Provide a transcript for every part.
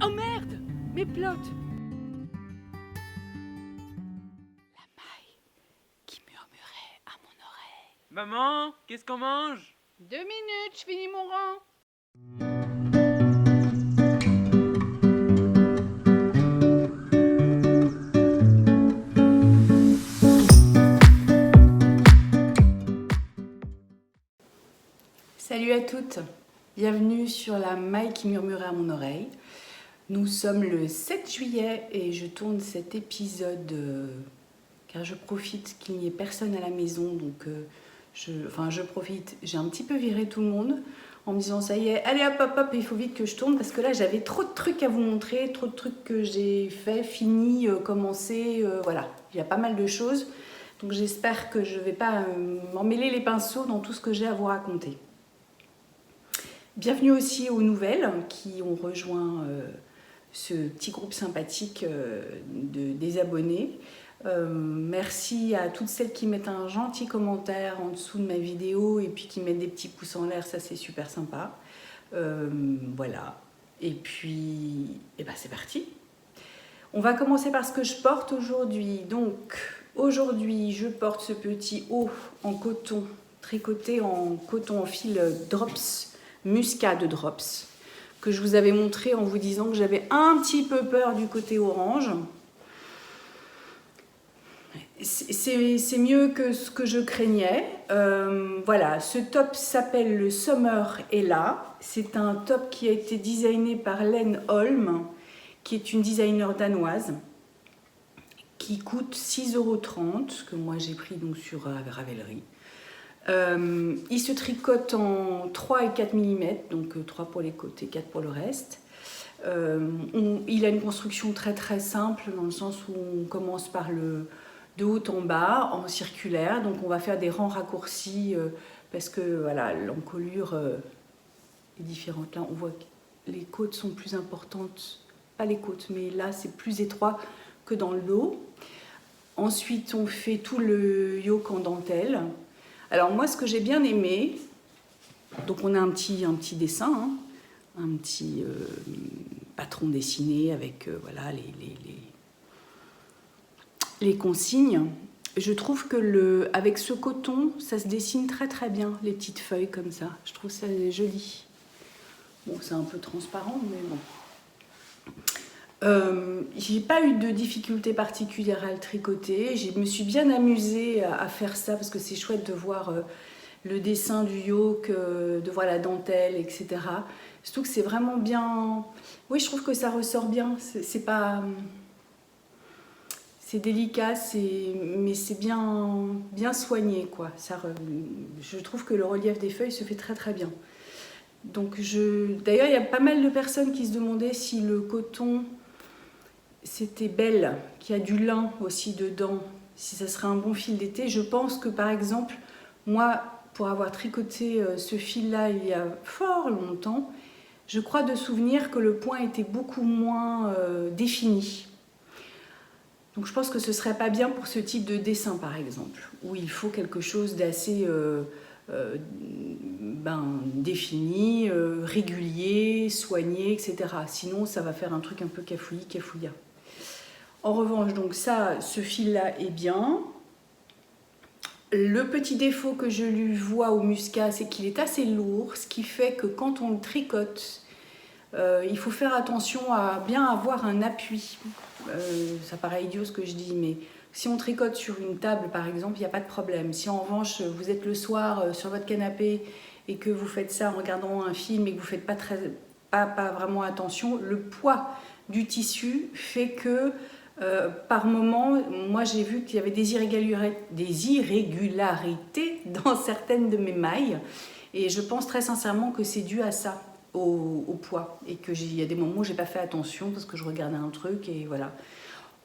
Oh merde! Mes plots! La maille qui murmurait à mon oreille. Maman, qu'est-ce qu'on mange? 2 minutes, je finis mon rang. Salut à toutes, bienvenue sur la maille qui murmurait à mon oreille. Nous sommes le 7 juillet et je tourne cet épisode car je profite qu'il n'y ait personne à la maison, donc je profite, j'ai un petit peu viré tout le monde en me disant ça y est, allez hop hop hop, il faut vite que je tourne parce que là j'avais trop de trucs à vous montrer, trop de trucs que j'ai fait, fini, commencé, voilà, il y a pas mal de choses, donc j'espère que je ne vais pas m'emmêler les pinceaux dans tout ce que j'ai à vous raconter. Bienvenue aussi aux nouvelles qui ont rejoint ce petit groupe sympathique des abonnés. Merci à toutes celles qui mettent un gentil commentaire en dessous de ma vidéo et puis qui mettent des petits pouces en l'air, ça c'est super sympa. Voilà, et puis c'est parti. On va commencer par ce que je porte aujourd'hui. Donc aujourd'hui je porte ce petit haut en coton, tricoté en coton en fil Drops, Muscade Drops, que je vous avais montré en vous disant que j'avais un petit peu peur du côté orange. C'est mieux que ce que je craignais. Voilà, ce top s'appelle le Summer Ella. C'est un top qui a été designé par Len Holm, qui est une designer danoise, qui coûte 6,30 €, que moi j'ai pris donc sur Ravelry. Il se tricote en 3 et 4 mm, donc 3 pour les côtés, 4 pour le reste. Il a une construction très très simple, dans le sens où on commence par de haut en bas, en circulaire, donc on va faire des rangs raccourcis, parce que voilà, l'encolure est différente. Là on voit que les côtes sont plus importantes, pas les côtes, mais là c'est plus étroit que dans le dos. Ensuite on fait tout le yoke en dentelle. Alors moi, ce que j'ai bien aimé, donc on a un petit dessin, hein, un petit patron dessiné avec voilà, les consignes. Je trouve que avec ce coton, ça se dessine très très bien, les petites feuilles comme ça. Je trouve ça joli. Bon, c'est un peu transparent, mais bon. J'ai pas eu de difficulté particulière à le tricoter. Je me suis bien amusée à faire ça parce que c'est chouette de voir le dessin du yoke, de voir la dentelle, etc. Surtout que c'est vraiment bien. Oui, je trouve que ça ressort bien. C'est pas. C'est délicat, mais c'est bien soigné, quoi. Je trouve que le relief des feuilles se fait très très bien. Donc d'ailleurs, il y a pas mal de personnes qui se demandaient si le coton c'était belle, qu'il y a du lin aussi dedans, si ça serait un bon fil d'été. Je pense que par exemple, moi, pour avoir tricoté ce fil-là il y a fort longtemps, je crois de souvenir que le point était beaucoup moins défini. Donc je pense que ce serait pas bien pour ce type de dessin par exemple, où il faut quelque chose d'assez défini, régulier, soigné, etc. Sinon ça va faire un truc un peu cafouillis, cafouilla. En revanche, donc ça, ce fil-là est bien. Le petit défaut que je lui vois au muscat, c'est qu'il est assez lourd, ce qui fait que quand on le tricote, il faut faire attention à bien avoir un appui. Ça paraît idiot ce que je dis, mais si on tricote sur une table, par exemple, il n'y a pas de problème. Si en revanche, vous êtes le soir sur votre canapé et que vous faites ça en regardant un film et que vous ne faites pas vraiment attention, le poids du tissu fait que par moment, moi j'ai vu qu'il y avait des irrégularités dans certaines de mes mailles et je pense très sincèrement que c'est dû à ça, au poids, et qu'il y a des moments où j'ai pas fait attention parce que je regardais un truc et voilà.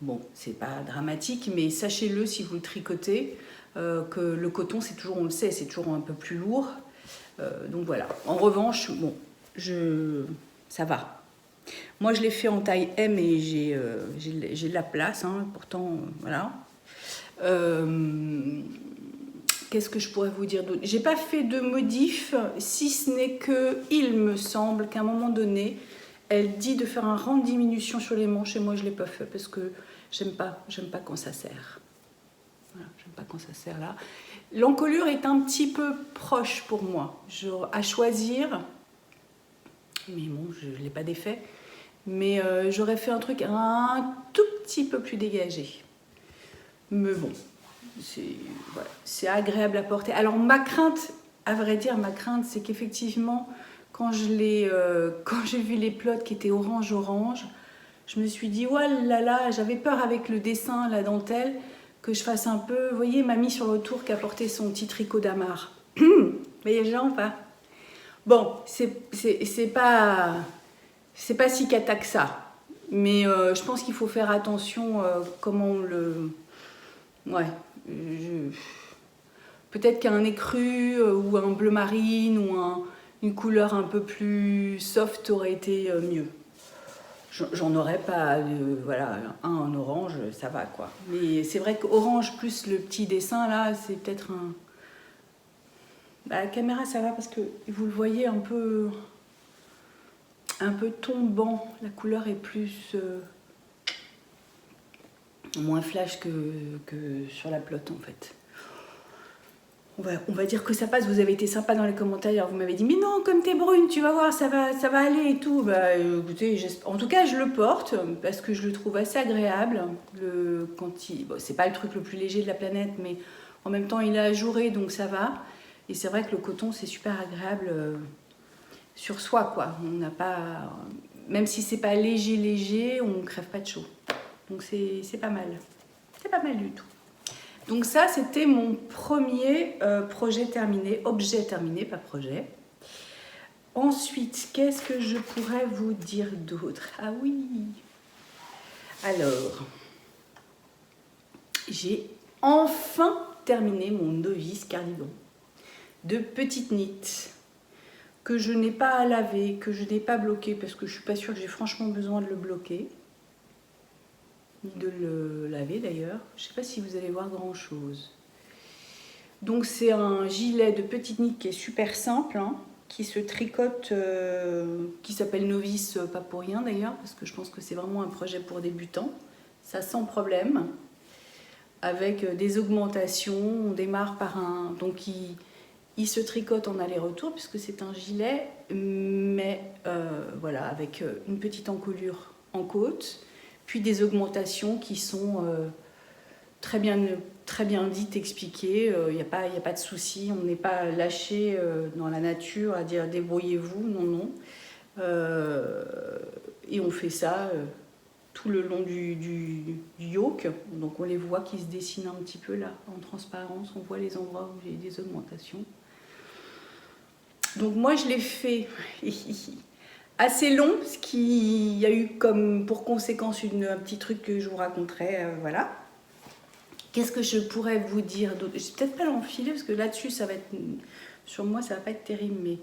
Bon, c'est pas dramatique, mais sachez-le si vous le tricotez, que le coton, c'est toujours, on le sait, c'est toujours un peu plus lourd. Donc voilà. En revanche, bon, ça va. Moi, je l'ai fait en taille M et j'ai de la place, hein, pourtant, voilà. Qu'est-ce que je pourrais vous dire d'autre? J'ai pas fait de modif, si ce n'est que il me semble qu'à un moment donné, elle dit de faire un rang de diminution sur les manches et moi je l'ai pas fait parce que j'aime pas quand ça serre. Voilà, j'aime pas quand ça serre là. L'encolure est un petit peu proche pour moi. À choisir, mais bon, je l'ai pas défait. Mais j'aurais fait un truc un tout petit peu plus dégagé. Mais bon, c'est agréable à porter. Alors ma crainte, à vrai dire, c'est qu'effectivement, quand j'ai vu les plots qui étaient orange, je me suis dit, ouais là là, j'avais peur avec le dessin, la dentelle, que je fasse un peu, vous voyez, mamie sur le tour qui a porté son petit tricot d'Amar. Vous voyez les gens, pas? Bon, c'est pas si cata que ça. Mais je pense qu'il faut faire attention comment on le... Ouais. Peut-être qu'un écru ou un bleu marine ou une couleur un peu plus soft aurait été mieux. J'en aurais pas, voilà, un en orange, ça va quoi. Mais c'est vrai qu'orange plus le petit dessin là, c'est peut-être un... Bah, la caméra ça va parce que vous le voyez un peu tombant. La couleur est plus... moins flash que sur la plotte en fait. On va dire que ça passe. Vous avez été sympa dans les commentaires. Vous m'avez dit mais non, comme t'es brune, tu vas voir, ça va aller et tout. Bah écoutez, en tout cas je le porte parce que je le trouve assez agréable. Bon, c'est pas le truc le plus léger de la planète, mais en même temps il est ajouré donc ça va. Et c'est vrai que le coton c'est super agréable sur soi quoi. On n'a pas, même si c'est pas léger, on crève pas de chaud. Donc c'est pas mal. C'est pas mal du tout. Donc ça, c'était mon premier projet terminé, objet terminé, pas projet. Ensuite, qu'est-ce que je pourrais vous dire d'autre? Ah oui. Alors, j'ai enfin terminé mon novice cardigan de petite nit que je n'ai pas à laver, que je n'ai pas bloqué parce que je suis pas sûre que j'ai franchement besoin de le bloquer. Ni de le laver d'ailleurs. Je ne sais pas si vous allez voir grand chose. Donc c'est un gilet de petite nit qui est super simple, hein, qui se tricote, qui s'appelle Novice, pas pour rien d'ailleurs, parce que je pense que c'est vraiment un projet pour débutants. Ça sans problème, avec des augmentations. On démarre par un... Donc il se tricote en aller-retour puisque c'est un gilet, mais voilà, avec une petite encolure en côte. Puis des augmentations qui sont très bien dites, expliquées. Il n'y a pas de souci, on n'est pas lâché dans la nature à dire débrouillez-vous, non. Et on fait ça tout le long du yoke. Donc on les voit qui se dessinent un petit peu là, en transparence. On voit les endroits où j'ai des augmentations. Donc moi je l'ai fait... assez long, ce qui a eu comme pour conséquence un petit truc que je vous raconterai, voilà. Qu'est-ce que je pourrais vous dire d'autre? Je vais peut-être pas l'enfiler parce que là-dessus, ça va être, sur moi, ça va pas être terrible, mais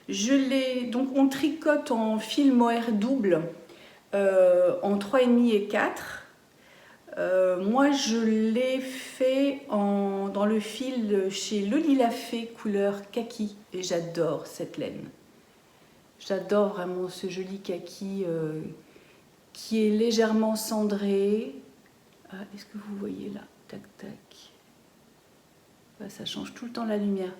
je l'ai, donc on tricote en fil mohair double, en 3,5 et 4. Moi, je l'ai fait dans le fil chez Loli Lafay, couleur kaki, et j'adore cette laine. J'adore vraiment ce joli kaki qui est légèrement cendré. Ah, est-ce que vous voyez là? Tac, tac. Ah, ça change tout le temps la lumière.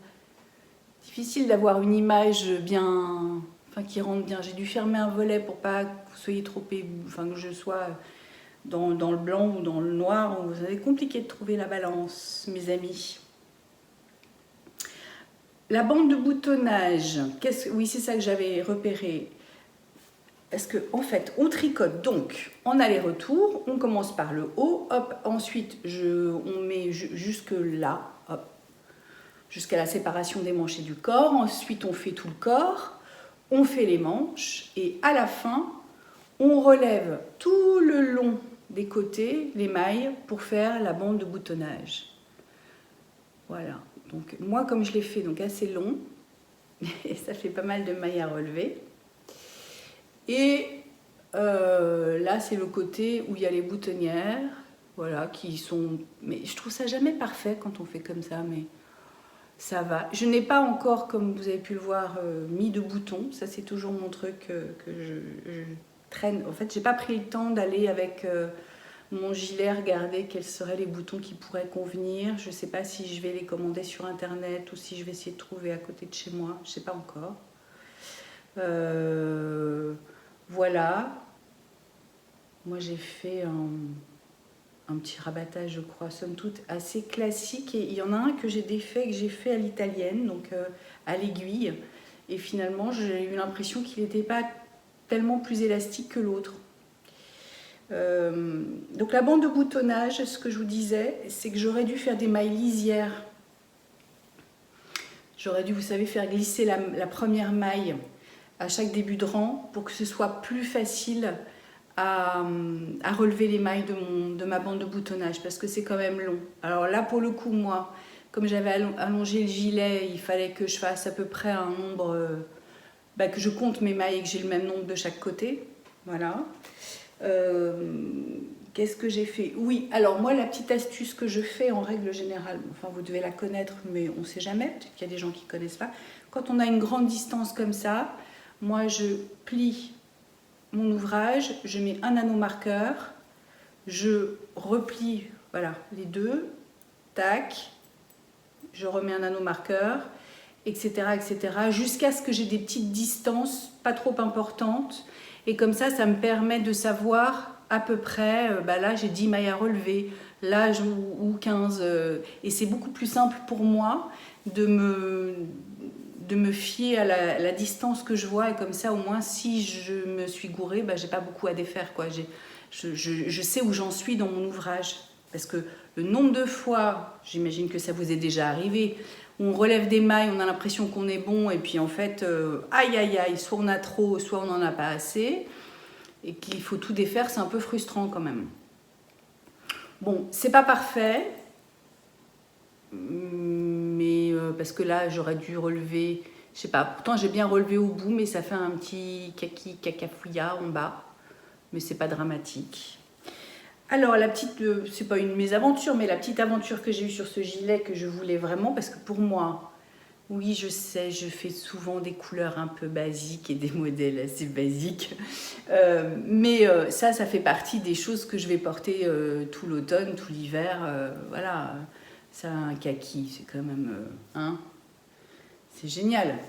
Difficile d'avoir une image bien... Enfin, qui rentre bien. J'ai dû fermer un volet pour pas que vous soyez trop... Enfin, que je sois dans le blanc ou dans le noir. C'est compliqué de trouver la balance, mes amis. La bande de boutonnage, oui, c'est ça que j'avais repéré. Parce qu'en fait, on tricote donc en aller-retour. On commence par le haut, hop. Ensuite, on met jusque là, hop, jusqu'à la séparation des manches et du corps. Ensuite, on fait tout le corps. On fait les manches. Et à la fin, on relève tout le long des côtés, les mailles, pour faire la bande de boutonnage. Voilà. Donc moi, comme je l'ai fait donc assez long, ça fait pas mal de mailles à relever. Et Là, c'est le côté où il y a les boutonnières, voilà, qui sont... Mais je trouve ça jamais parfait quand on fait comme ça, mais ça va. Je n'ai pas encore, comme vous avez pu le voir, mis de boutons. Ça, c'est toujours mon truc que je traîne. En fait, j'ai pas pris le temps d'aller avec mon gilet regarder quels seraient les boutons qui pourraient convenir. Je sais pas si je vais les commander sur Internet ou si je vais essayer de trouver à côté de chez moi. Je sais pas encore. Voilà. Moi, j'ai fait un petit rabattage, je crois, somme toute, assez classique. Et il y en a un que j'ai défait, que j'ai fait à l'italienne, donc à l'aiguille. Et finalement, j'ai eu l'impression qu'il n'était pas tellement plus élastique que l'autre. Donc la bande de boutonnage, ce que je vous disais, c'est que j'aurais dû faire des mailles lisières. J'aurais dû, vous savez, faire glisser la première maille à chaque début de rang pour que ce soit plus facile à relever les mailles de ma bande de boutonnage parce que c'est quand même long. Alors là, pour le coup, moi, comme j'avais allongé le gilet, il fallait que je fasse à peu près un nombre, que je compte mes mailles et que j'ai le même nombre de chaque côté. Voilà. Qu'est-ce que j'ai fait? Oui, alors moi, la petite astuce que je fais en règle générale, enfin vous devez la connaître, mais on ne sait jamais, peut-être qu'il y a des gens qui ne connaissent pas. Quand on a une grande distance comme ça, moi je plie mon ouvrage, je mets un nanomarqueur, je replie, voilà, les deux, tac, je remets un nanomarqueur, etc., jusqu'à ce que j'ai des petites distances pas trop importantes. Et comme ça me permet de savoir à peu près, là j'ai 10 mailles à relever, là ou 15. Et c'est beaucoup plus simple pour moi de me fier à la distance que je vois. Et comme ça, au moins, si je me suis gourée, j'ai pas beaucoup à défaire, quoi. Je sais où j'en suis dans mon ouvrage. Parce que le nombre de fois, j'imagine que ça vous est déjà arrivé, on relève des mailles, on a l'impression qu'on est bon, et puis en fait, aïe aïe aïe, soit on a trop, soit on n'en a pas assez, et qu'il faut tout défaire, c'est un peu frustrant quand même. Bon, c'est pas parfait, mais parce que là, j'aurais dû relever, je sais pas, pourtant j'ai bien relevé au bout, mais ça fait un petit cacafouilla en bas, mais c'est pas dramatique. Alors la petite, c'est pas une mésaventure, mais la petite aventure que j'ai eue sur ce gilet que je voulais vraiment, parce que pour moi, oui je sais, je fais souvent des couleurs un peu basiques et des modèles assez basiques, mais ça fait partie des choses que je vais porter tout l'automne, tout l'hiver, voilà, ça un kaki, c'est quand même, c'est génial.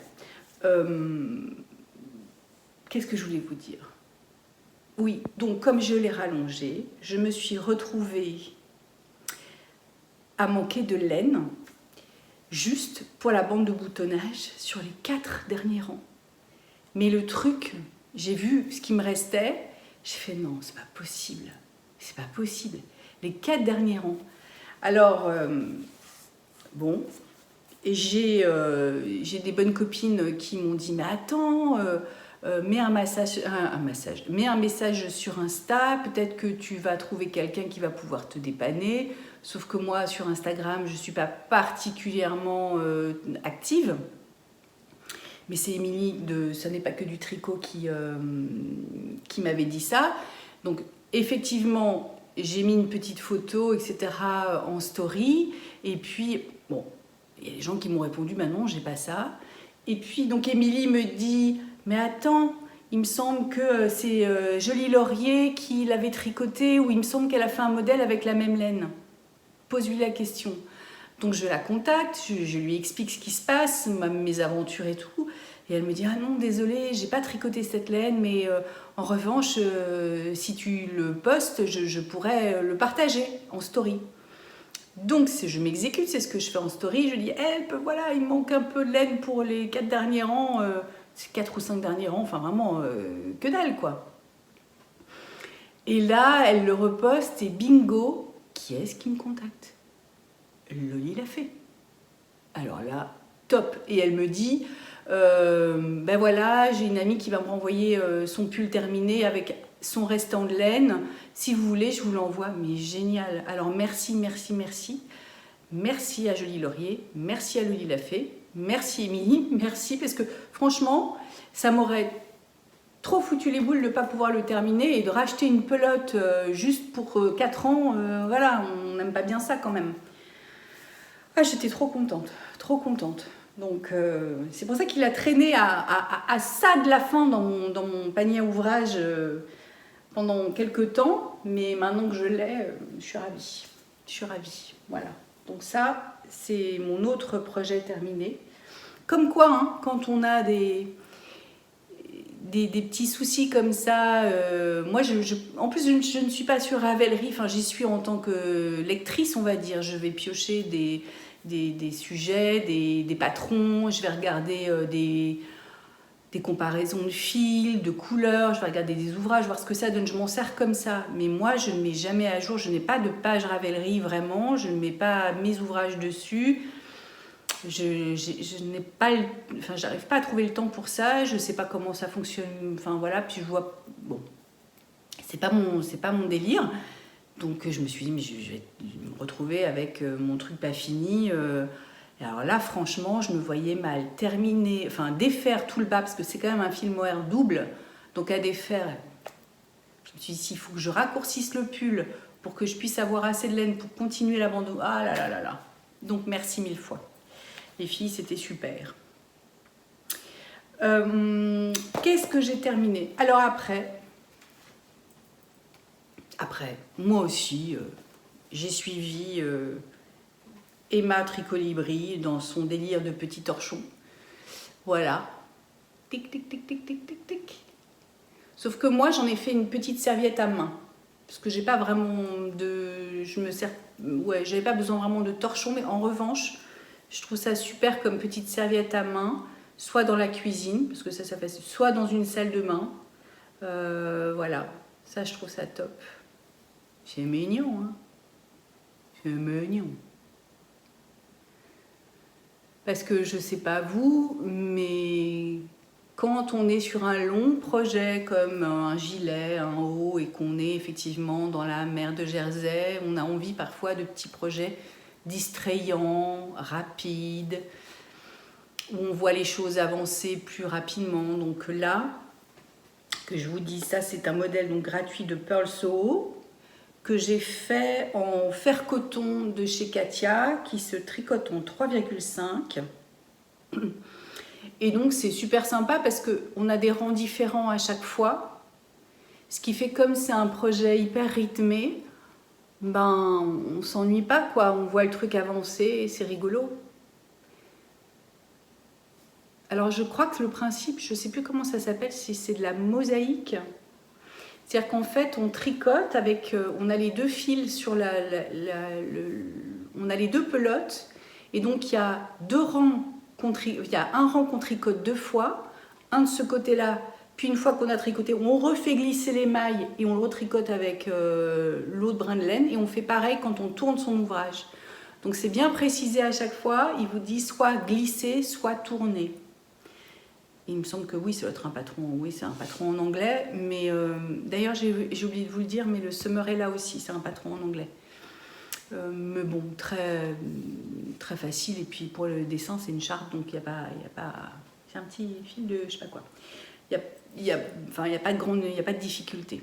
Qu'est-ce que je voulais vous dire ? Oui, donc comme je l'ai rallongé, je me suis retrouvée à manquer de laine, juste pour la bande de boutonnage sur les 4 derniers rangs. Mais le truc, j'ai vu ce qui me restait, j'ai fait non, c'est pas possible, c'est pas possible. Les 4 derniers rangs. Alors, bon, et j'ai des bonnes copines qui m'ont dit, mais attends... mets un message sur Insta, peut-être que tu vas trouver quelqu'un qui va pouvoir te dépanner. Sauf que moi, sur Instagram, je ne suis pas particulièrement active. Mais c'est Émilie de Ça n'est pas que du tricot qui m'avait dit ça. Donc, effectivement, j'ai mis une petite photo, etc. en story. Et puis, bon, il y a des gens qui m'ont répondu, bah non, j'ai pas ça. Et puis, donc, Émilie me dit... Mais attends, il me semble que c'est Jolie Laurier qui l'avait tricoté, ou il me semble qu'elle a fait un modèle avec la même laine. Pose-lui la question. Donc je la contacte, je lui explique ce qui se passe, mes aventures et tout. Et elle me dit, ah non, désolée, j'ai pas tricoté cette laine, mais en revanche, si tu le postes, je pourrais le partager en story. Donc je m'exécute, c'est ce que je fais en story. Je dis, voilà, il me manque un peu de laine pour les 4 derniers rangs. C'est 4 ou 5 derniers rangs, enfin vraiment que dalle quoi. Et là, elle le reposte et bingo, qui est-ce qui me contacte? Loli l'a fait. Alors là, top. Et elle me dit, voilà, j'ai une amie qui va me renvoyer son pull terminé avec son restant de laine. Si vous voulez, je vous l'envoie. Mais génial. Alors merci, merci, merci. Merci à Jolie Laurier, merci à Loli l'a fait. Merci Émilie, merci parce que franchement, ça m'aurait trop foutu les boules de ne pas pouvoir le terminer et de racheter une pelote juste pour 4 ans. Voilà, on n'aime pas bien ça quand même. Ah, j'étais trop contente, trop contente. Donc c'est pour ça qu'il a traîné à ça de la fin dans mon panier à ouvrage pendant quelques temps. Mais maintenant que je l'ai, je suis ravie. Je suis ravie, voilà. Donc ça, c'est mon autre projet terminé. Comme quoi, hein, quand on a des petits soucis comme ça, moi, en plus, je ne suis pas sur Ravelry, enfin, j'y suis en tant que lectrice, on va dire. Je vais piocher des sujets, des patrons, je vais regarder des comparaisons de fils, de couleurs, je vais regarder des ouvrages, voir ce que ça donne, je m'en sers comme ça. Mais moi, je ne mets jamais à jour, je n'ai pas de page Ravelry vraiment, je ne mets pas mes ouvrages dessus. Je n'ai pas, enfin, j'arrive pas à trouver le temps pour ça, je sais pas comment ça fonctionne, enfin voilà, puis je vois, bon, c'est pas mon délire. Donc je me suis dit, mais je vais me retrouver avec mon truc pas fini. Alors là, franchement, je me voyais mal terminer, enfin défaire tout le bas, parce que c'est quand même un filmoire double. Donc à défaire, je me suis dit, s'il faut que je raccourcisse le pull pour que je puisse avoir assez de laine pour continuer la bandeau. Ah là là là là. Donc merci 1000 fois. Les filles, c'était super. Qu'est-ce que j'ai terminé? Alors après, moi aussi, j'ai suivi Emma Tricolibri dans son délire de petit torchon. Voilà. Tic, tic, tic, tic, tic, tic, tic. Sauf que moi, j'en ai fait une petite serviette à main. Parce que j'ai pas vraiment de... j'avais pas besoin vraiment de torchon, mais en revanche, je trouve ça super comme petite serviette à main, soit dans la cuisine, parce que ça fait, soit dans une salle de bain. Voilà, ça, je trouve ça top. C'est mignon, hein. C'est mignon. Parce que je sais pas vous, mais quand on est sur un long projet comme un gilet, un haut, et qu'on est effectivement dans la mer de Jersey, on a envie parfois de petits projets distrayants, rapides, où on voit les choses avancer plus rapidement. Donc là, que je vous dis, ça c'est un modèle donc gratuit de Pearl Soho que j'ai fait en fer coton de chez Katia, qui se tricote en 3,5. Et donc c'est super sympa parce qu'on a des rangs différents à chaque fois, ce qui fait comme c'est un projet hyper rythmé, ben on s'ennuie pas quoi, on voit le truc avancer et c'est rigolo. Alors je crois que le principe, je sais plus comment ça s'appelle, si c'est de la mosaïque. C'est-à-dire qu'en fait, on tricote avec, on a les deux fils sur on a les deux pelotes, et donc il y a il y a un rang qu'on tricote 2 fois, un de ce côté-là, puis une fois qu'on a tricoté, on refait glisser les mailles et on le retricote avec l'autre brin de laine, et on fait pareil quand on tourne son ouvrage. Donc c'est bien précisé à chaque fois, il vous dit soit glisser, soit tourner. Il me semble que oui, ça doit être un patron. Oui, c'est un patron en anglais. Mais d'ailleurs, j'ai oublié de vous le dire, mais le Summer est là aussi, c'est un patron en anglais. Mais bon, très, très facile. Et puis pour le dessin, c'est une charte, donc il n'y a pas, c'est un petit fil de, je sais pas quoi. Il y a pas de difficulté.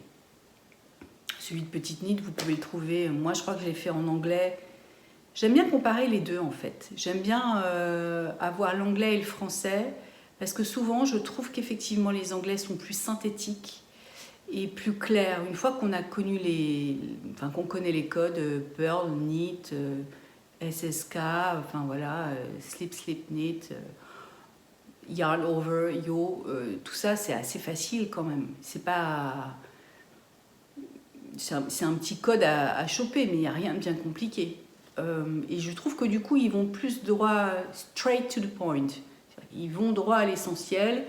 Celui de Petite Nid, vous pouvez le trouver. Moi, je crois que je l'ai fait en anglais. J'aime bien comparer les deux en fait. J'aime bien avoir l'anglais et le français. Parce que souvent, je trouve qu'effectivement, les anglais sont plus synthétiques et plus clairs. Une fois qu'on a connu qu'on connaît les codes, Pearl, Knit, SSK, enfin voilà, Slip, Slip, Knit, Yarn Over, Yo, tout ça, c'est assez facile quand même. C'est pas... C'est un petit code à choper, mais il n'y a rien de bien compliqué. Et je trouve que du coup, ils vont plus droit, straight to the point. Ils vont droit à l'essentiel,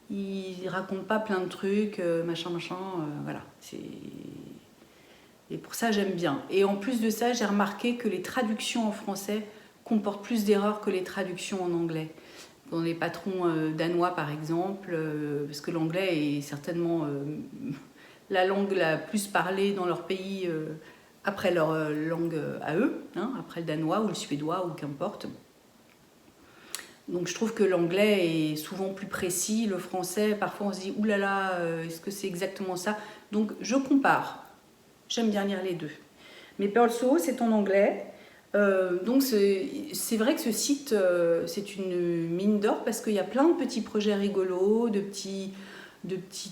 ils racontent pas plein de trucs, machin, voilà. Et pour ça, j'aime bien. Et en plus de ça, j'ai remarqué que les traductions en français comportent plus d'erreurs que les traductions en anglais. Dans les patrons danois, par exemple, parce que l'anglais est certainement la langue la plus parlée dans leur pays, après leur langue à eux, hein, après le danois ou le suédois ou qu'importe. Donc je trouve que l'anglais est souvent plus précis, le français, parfois on se dit « Ouh là là, est-ce que c'est exactement ça ?» Donc je compare. J'aime bien lire les deux. Mais Pearl Soho, c'est en anglais. Donc c'est vrai que ce site, c'est une mine d'or parce qu'il y a plein de petits projets rigolos, de petits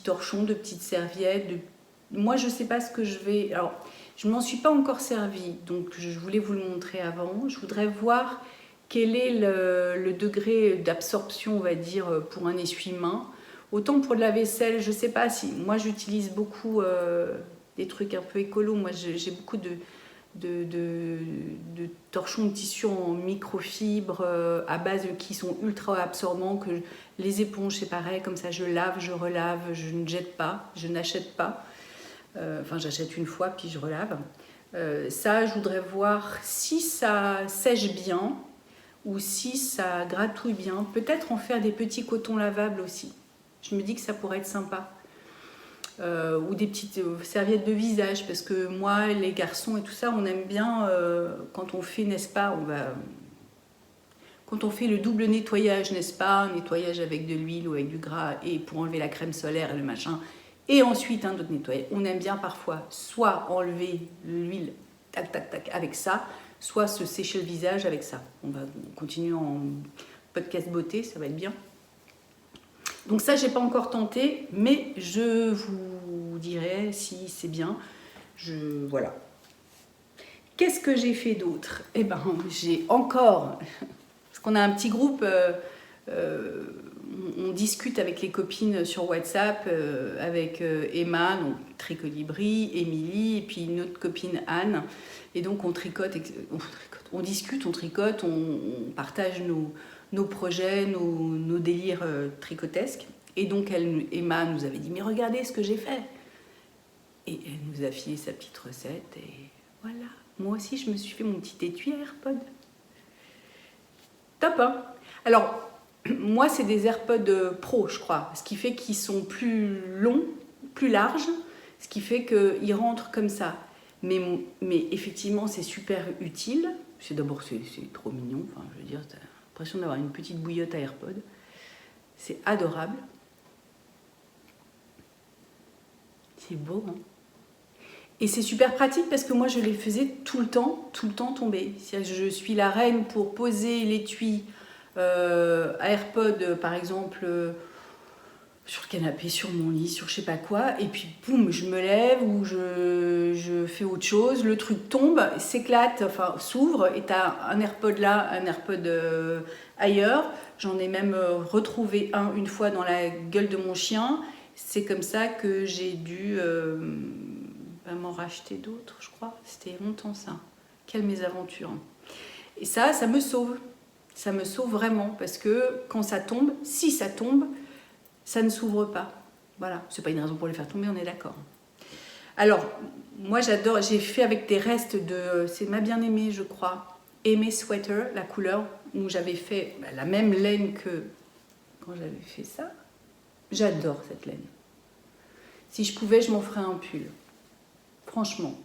torchons, de petites serviettes. Moi, je ne sais pas ce que je vais... Alors, je ne m'en suis pas encore servie, donc je voulais vous le montrer avant. Je voudrais voir quel est le degré d'absorption, on va dire, pour un essuie-main. Autant pour de la vaisselle, je ne sais pas si... Moi, j'utilise beaucoup des trucs un peu écolos. Moi, j'ai beaucoup de torchons de tissu en microfibre à base qui sont ultra absorbants, que les éponges c'est pareil, comme ça je lave, je relave, je ne jette pas, je n'achète pas, enfin j'achète une fois puis je relave. Ça je voudrais voir si ça sèche bien ou si ça gratouille bien, peut-être en faire des petits cotons lavables aussi, je me dis que ça pourrait être sympa. Ou des petites serviettes de visage, parce que moi, les garçons et tout ça, on aime bien quand on fait, n'est-ce pas, quand on fait le double nettoyage, n'est-ce pas, un nettoyage avec de l'huile ou avec du gras et pour enlever la crème solaire et le machin, et ensuite un autre nettoyage. On aime bien parfois soit enlever l'huile, tac, tac, tac, avec ça, soit se sécher le visage avec ça. On va continuer en podcast beauté, ça va être bien. Donc ça, j'ai pas encore tenté, mais je vous dirai si c'est bien. Voilà. Qu'est-ce que j'ai fait d'autre? Eh ben, j'ai encore... Parce qu'on a un petit groupe, on discute avec les copines sur WhatsApp, avec Emma, donc Tricolibri, Émilie, et puis une autre copine Anne. Et donc on tricote, on discute, on tricote, on partage nos projets, nos délires tricotesques. Et donc Emma nous avait dit « Mais regardez ce que j'ai fait !» Et elle nous a filé sa petite recette et voilà. Moi aussi, je me suis fait mon petit étui à AirPod. Top, hein? Alors, moi, c'est des AirPods Pro, je crois. Ce qui fait qu'ils sont plus longs, plus larges. Ce qui fait qu'ils rentrent comme ça. Mais effectivement, c'est super utile. D'abord, c'est trop mignon. Enfin, je veux dire, t'as l'impression d'avoir une petite bouillotte à AirPod. C'est adorable. C'est beau, hein? Et c'est super pratique parce que moi, je les faisais tout le temps tomber. Je suis la reine pour poser l'étui à AirPod, par exemple, sur le canapé, sur mon lit, sur je sais pas quoi. Et puis, boum, je me lève ou je fais autre chose. Le truc tombe, s'éclate, enfin, s'ouvre. Et tu as un AirPod là, un AirPod ailleurs. J'en ai même retrouvé une fois dans la gueule de mon chien. C'est comme ça que j'ai dû m'en racheter d'autres, je crois. C'était longtemps ça. Quelle mésaventure. Et ça me sauve. Ça me sauve vraiment. Parce que quand ça tombe, si ça tombe, ça ne s'ouvre pas. Voilà. C'est pas une raison pour les faire tomber, on est d'accord. Alors, moi j'adore, j'ai fait avec des restes de... C'est ma bien-aimée, je crois. Aimée Sweater, la couleur, où j'avais fait la même laine que quand j'avais fait ça. J'adore cette laine. Si je pouvais, je m'en ferais un pull. Franchement.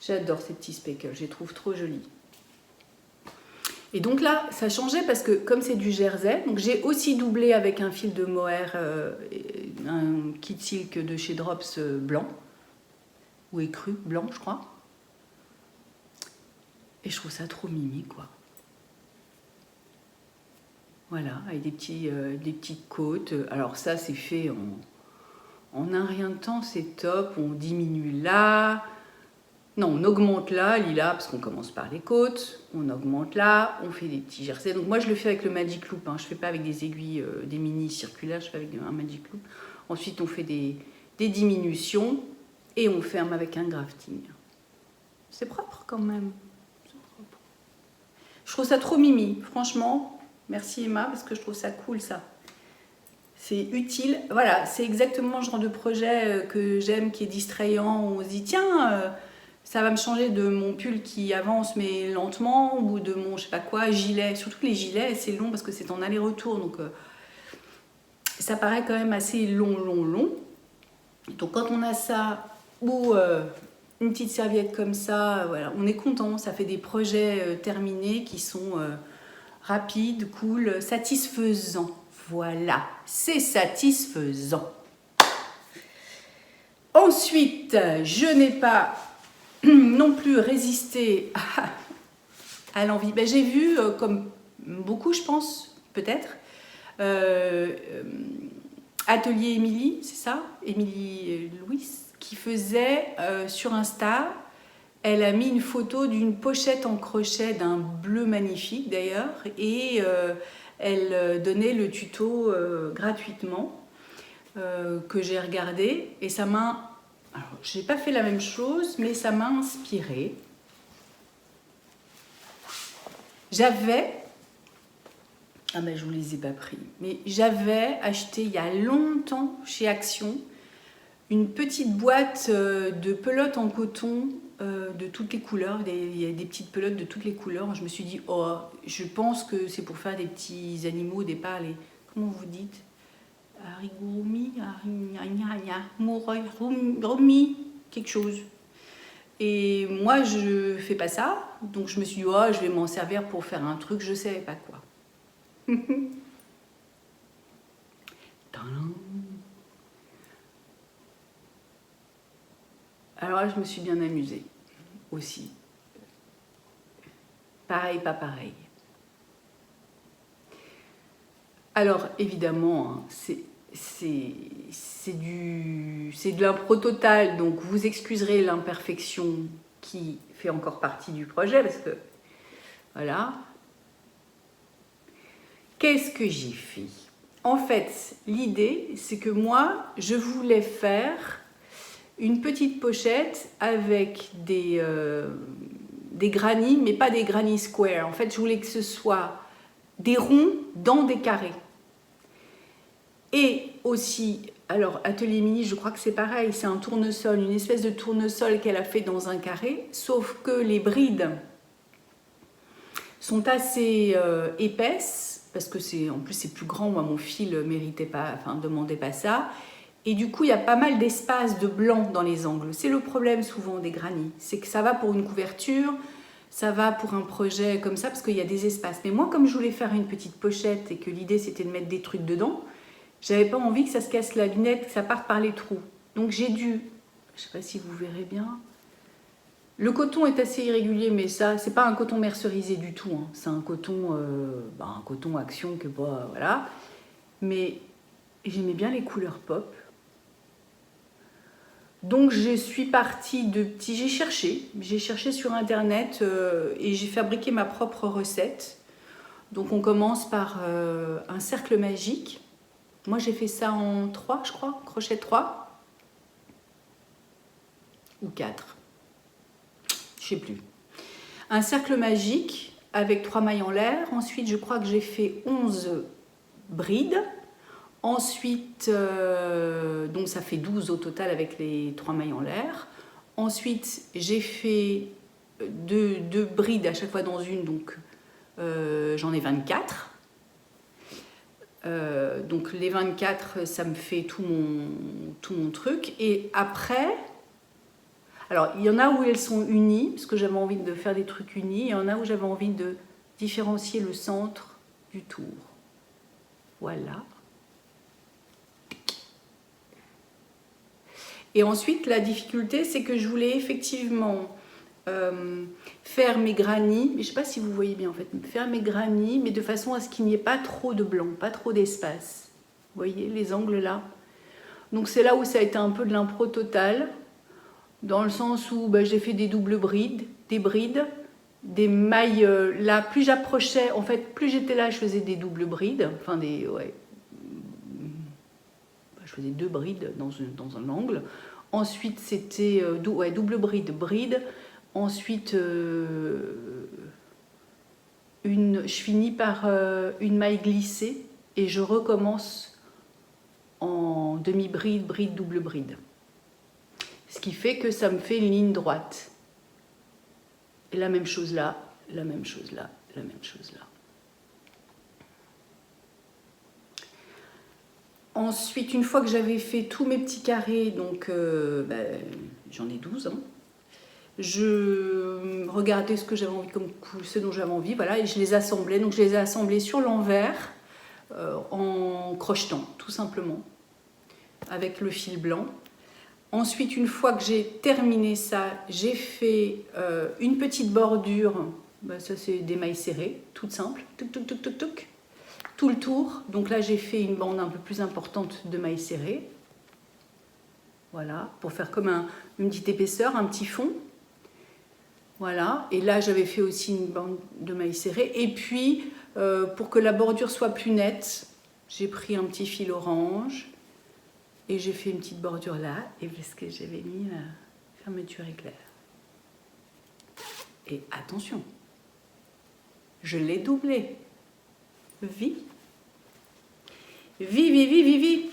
J'adore ces petits speckles, je les trouve trop jolis. Et donc là, ça changeait parce que comme c'est du jersey, donc j'ai aussi doublé avec un fil de mohair, un kit silk de chez Drops blanc, ou écru, blanc je crois. Et je trouve ça trop mimi quoi. Voilà, avec des petites côtes. Alors ça, c'est fait en un rien de temps, c'est top. On diminue là. Non, on augmente là, lila, parce qu'on commence par les côtes. On augmente là, on fait des petits jerseys. Donc moi, je le fais avec le Magic Loop. Hein. Je ne fais pas avec des aiguilles, des mini circulaires. Je fais avec un Magic Loop. Ensuite, on fait des diminutions et on ferme avec un grafting. C'est propre quand même. Propre. Je trouve ça trop mimi, franchement. Merci Emma, parce que je trouve ça cool ça. C'est utile. Voilà, c'est exactement le genre de projet que j'aime, qui est distrayant. On se dit, tiens, ça va me changer de mon pull qui avance mais lentement, ou de mon je sais pas quoi, gilet. Surtout que les gilets, c'est long parce que c'est en aller-retour. Donc ça paraît quand même assez long. Donc quand on a ça, ou une petite serviette comme ça, voilà, on est content. Ça fait des projets terminés qui sont... rapide, cool, satisfaisant. Voilà, c'est satisfaisant. Ensuite, je n'ai pas non plus résisté à l'envie. Ben, j'ai vu, comme beaucoup je pense, peut-être, Atelier Émilie, c'est ça, Émilie Louis, qui faisait sur Insta, elle a mis une photo d'une pochette en crochet d'un bleu magnifique d'ailleurs, et elle donnait le tuto gratuitement, que j'ai regardé, et ça m'a... Alors, j'ai pas fait la même chose, mais ça m'a inspirée. J'avais... Ah ben je vous les ai pas pris, mais j'avais acheté il y a longtemps chez Action une petite boîte de pelotes en coton de toutes les couleurs. Il y a des petites pelotes de toutes les couleurs. Je me suis dit, oh, je pense que c'est pour faire des petits animaux, des pas les... Comment vous dites? Harigurumi, Murami, quelque chose. Et moi, je fais pas ça, donc je me suis dit, oh, je vais m'en servir pour faire un truc, je savais pas quoi. Alors là, je me suis bien amusée aussi. Pareil, pas pareil. Alors évidemment, hein, c'est de l'impro total, donc vous excuserez l'imperfection qui fait encore partie du projet, parce que voilà. Qu'est-ce que j'ai fait? En fait, l'idée, c'est que moi, je voulais faire une petite pochette avec des grannies, mais pas des grannies square. En fait, je voulais que ce soit des ronds dans des carrés. Et aussi, alors Atelier Émilie, je crois que c'est pareil, c'est un tournesol, une espèce de tournesol qu'elle a fait dans un carré, sauf que les brides sont assez épaisses, parce que en plus c'est plus grand, moi mon fil méritait pas, enfin demandait pas ça, et du coup il y a pas mal d'espace de blanc dans les angles. C'est le problème souvent des grannies, c'est que ça va pour une couverture, ça va pour un projet comme ça, parce qu'il y a des espaces. Mais moi, comme je voulais faire une petite pochette et que l'idée c'était de mettre des trucs dedans, j'avais pas envie que ça se casse la lunette, que ça parte par les trous. Donc j'ai dû, je sais pas si vous verrez bien, le coton est assez irrégulier, mais ça, c'est pas un coton mercerisé du tout, hein. C'est un coton, un coton Action que voilà. Mais j'aimais bien les couleurs pop. Donc je suis partie de petits, j'ai cherché sur internet et j'ai fabriqué ma propre recette. Donc on commence par un cercle magique. Moi j'ai fait ça en 3, je crois, crochet 3 ou 4. Je sais plus. Un cercle magique avec 3 mailles en l'air. Ensuite, je crois que j'ai fait 11 brides. Ensuite, donc ça fait 12 au total avec les 3 mailles en l'air. Ensuite, j'ai fait 2 brides à chaque fois dans une, donc j'en ai 24. Donc les 24, ça me fait tout mon truc. Et après... Alors, il y en a où elles sont unies, parce que j'avais envie de faire des trucs unis, et il y en a où j'avais envie de différencier le centre du tour. Voilà. Et ensuite, la difficulté, c'est que je voulais effectivement faire mes grannies, mais je ne sais pas si vous voyez bien en fait, faire mes grannies, mais de façon à ce qu'il n'y ait pas trop de blanc, pas trop d'espace. Vous voyez les angles là? Donc c'est là où ça a été un peu de l'impro total. Dans le sens où j'ai fait des doubles brides, des mailles, là, plus j'approchais, en fait, plus j'étais là, je faisais des doubles brides, enfin je faisais 2 brides dans un angle. Ensuite, c'était double bride, ensuite, je finis par une maille glissée et je recommence en demi-bride, double bride. Ce qui fait que ça me fait une ligne droite. Et la même chose là, la même chose là, la même chose là. Ensuite, une fois que j'avais fait tous mes petits carrés, donc j'en ai 12, hein, je regardais ce que j'avais envie, ce dont j'avais envie, voilà, et je les assemblais. Donc je les ai assemblés sur l'envers en crochetant, tout simplement, avec le fil blanc. Ensuite, une fois que j'ai terminé ça, j'ai fait une petite bordure. Ça, c'est des mailles serrées, toute simple. Touc, touc, touc, touc, touc. Tout le tour. Donc là, j'ai fait une bande un peu plus importante de mailles serrées. Voilà, pour faire comme une petite épaisseur, un petit fond. Voilà. Et là, j'avais fait aussi une bande de mailles serrées. Et puis, pour que la bordure soit plus nette, j'ai pris un petit fil orange. Et j'ai fait une petite bordure là, et parce que j'avais mis la fermeture éclair. Et attention, je l'ai doublé. Vi. Vi, vi, vi, vi, vi.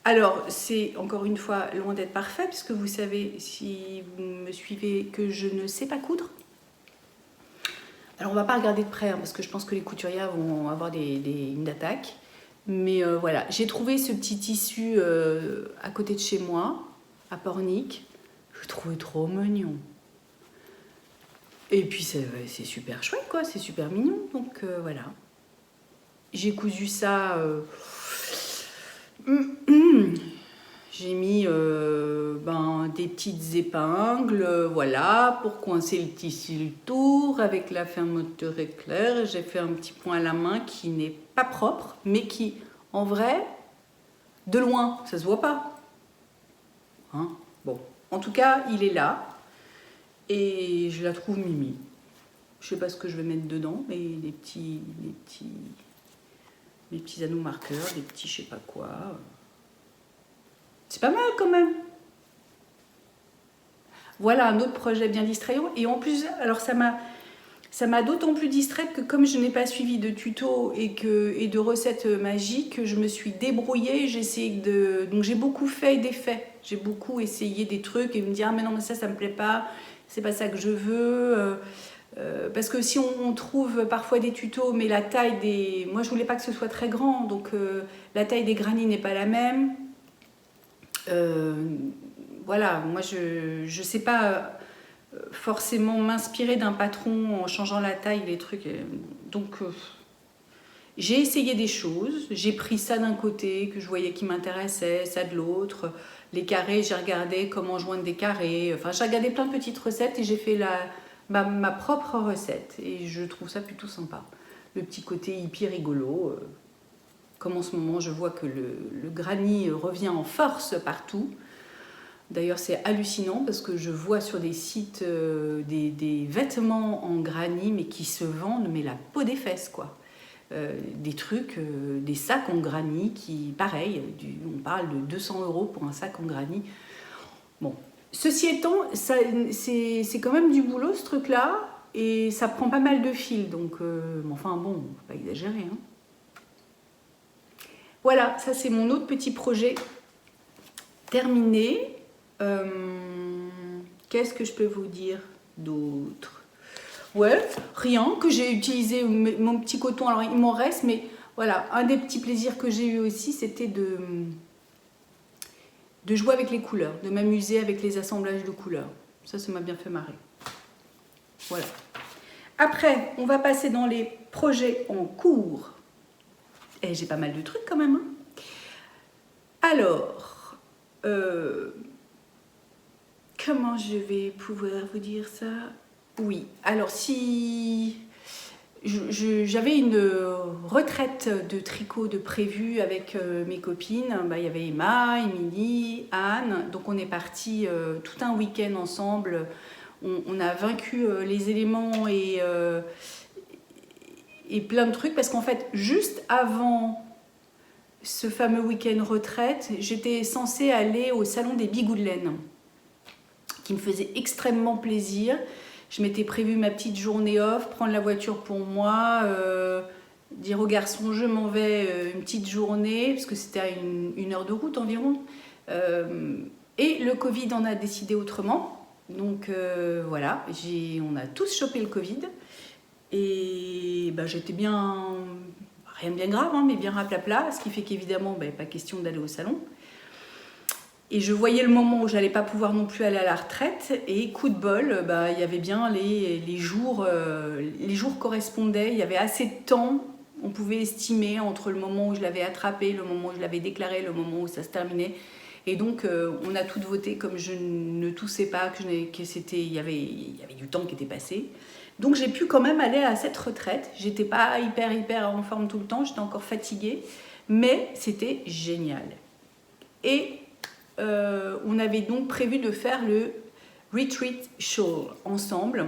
Alors, c'est encore une fois loin d'être parfait, puisque vous savez, si vous me suivez, que je ne sais pas coudre. Alors, on ne va pas regarder de près, parce que je pense que les couturières vont avoir une attaque. Mais voilà, j'ai trouvé ce petit tissu à côté de chez moi, à Pornic. Je le trouvais trop mignon. Et puis c'est super chouette, quoi, c'est super mignon. Donc voilà. J'ai cousu ça. J'ai mis des petites épingles, voilà, pour coincer le tissu le tour avec la fermeture éclair. J'ai fait un petit point à la main qui n'est pas propre, mais qui, en vrai, de loin, ça se voit pas. Hein, bon, en tout cas, il est là et je la trouve mimi. Je sais pas ce que je vais mettre dedans, mais des petits anneaux marqueurs, des petits je sais pas quoi. C'est pas mal quand même. Voilà un autre projet bien distrayant. Et en plus, alors ça m'a d'autant plus distraite que comme je n'ai pas suivi de tuto et de recettes magiques, je me suis débrouillée. Donc j'ai beaucoup fait et défait. J'ai beaucoup essayé des trucs et me dire ah mais non mais ça me plaît pas, c'est pas ça que je veux. Parce que si on trouve parfois des tutos, mais la taille des... Moi je voulais pas que ce soit très grand, donc la taille des granits n'est pas la même. Voilà, moi je sais pas forcément m'inspirer d'un patron en changeant la taille, les trucs. Donc j'ai essayé des choses, j'ai pris ça d'un côté que je voyais qui m'intéressait, ça de l'autre. Les carrés, j'ai regardé comment joindre des carrés. Enfin, j'ai regardé plein de petites recettes et j'ai fait ma propre recette. Et je trouve ça plutôt sympa. Le petit côté hippie rigolo. Comme en ce moment, je vois que le granit revient en force partout. D'ailleurs, c'est hallucinant parce que je vois sur des sites des vêtements en granit, mais qui se vendent, mais la peau des fesses, quoi. Des trucs, des sacs en granit qui, pareil, on parle de 200 € pour un sac en granit. Bon, ceci étant, c'est quand même du boulot, ce truc-là, et ça prend pas mal de fil, donc, enfin bon, faut pas exagérer, hein. Voilà, ça c'est mon autre petit projet terminé. Qu'est-ce que je peux vous dire d'autre? Ouais, rien, que j'ai utilisé mon petit coton. Alors il m'en reste, mais voilà, un des petits plaisirs que j'ai eu aussi, c'était de jouer avec les couleurs, de m'amuser avec les assemblages de couleurs. Ça m'a bien fait marrer. Voilà. Après, on va passer dans les projets en cours. Et j'ai pas mal de trucs quand même. Hein. Alors, comment je vais pouvoir vous dire ça? Oui, alors si j'avais une retraite de tricot de prévu avec mes copines, il y avait Emma, Émilie, Anne, donc on est parti tout un week-end ensemble. On a vaincu les éléments et plein de trucs parce qu'en fait, juste avant ce fameux week-end retraite, j'étais censée aller au salon des Bigoux de laine qui me faisait extrêmement plaisir. Je m'étais prévu ma petite journée off, prendre la voiture pour moi, dire aux garçons je m'en vais une petite journée, parce que c'était à une heure de route environ. Et le Covid en a décidé autrement. Donc voilà, on a tous chopé le Covid. Et j'étais bien, rien de bien grave, hein, mais bien raplapla, ce qui fait qu'évidemment, pas question d'aller au salon. Et je voyais le moment où j'allais pas pouvoir non plus aller à la retraite. Et coup de bol, il y avait bien les jours correspondaient. Il y avait assez de temps. On pouvait estimer entre le moment où je l'avais attrapé, le moment où je l'avais déclaré, le moment où ça se terminait. Et donc, on a toutes voté comme je ne toussais pas, il y avait du temps qui était passé. Donc, j'ai pu quand même aller à cette retraite. J'étais pas hyper en forme tout le temps. J'étais encore fatiguée. Mais c'était génial. Et on avait donc prévu de faire le retreat show ensemble,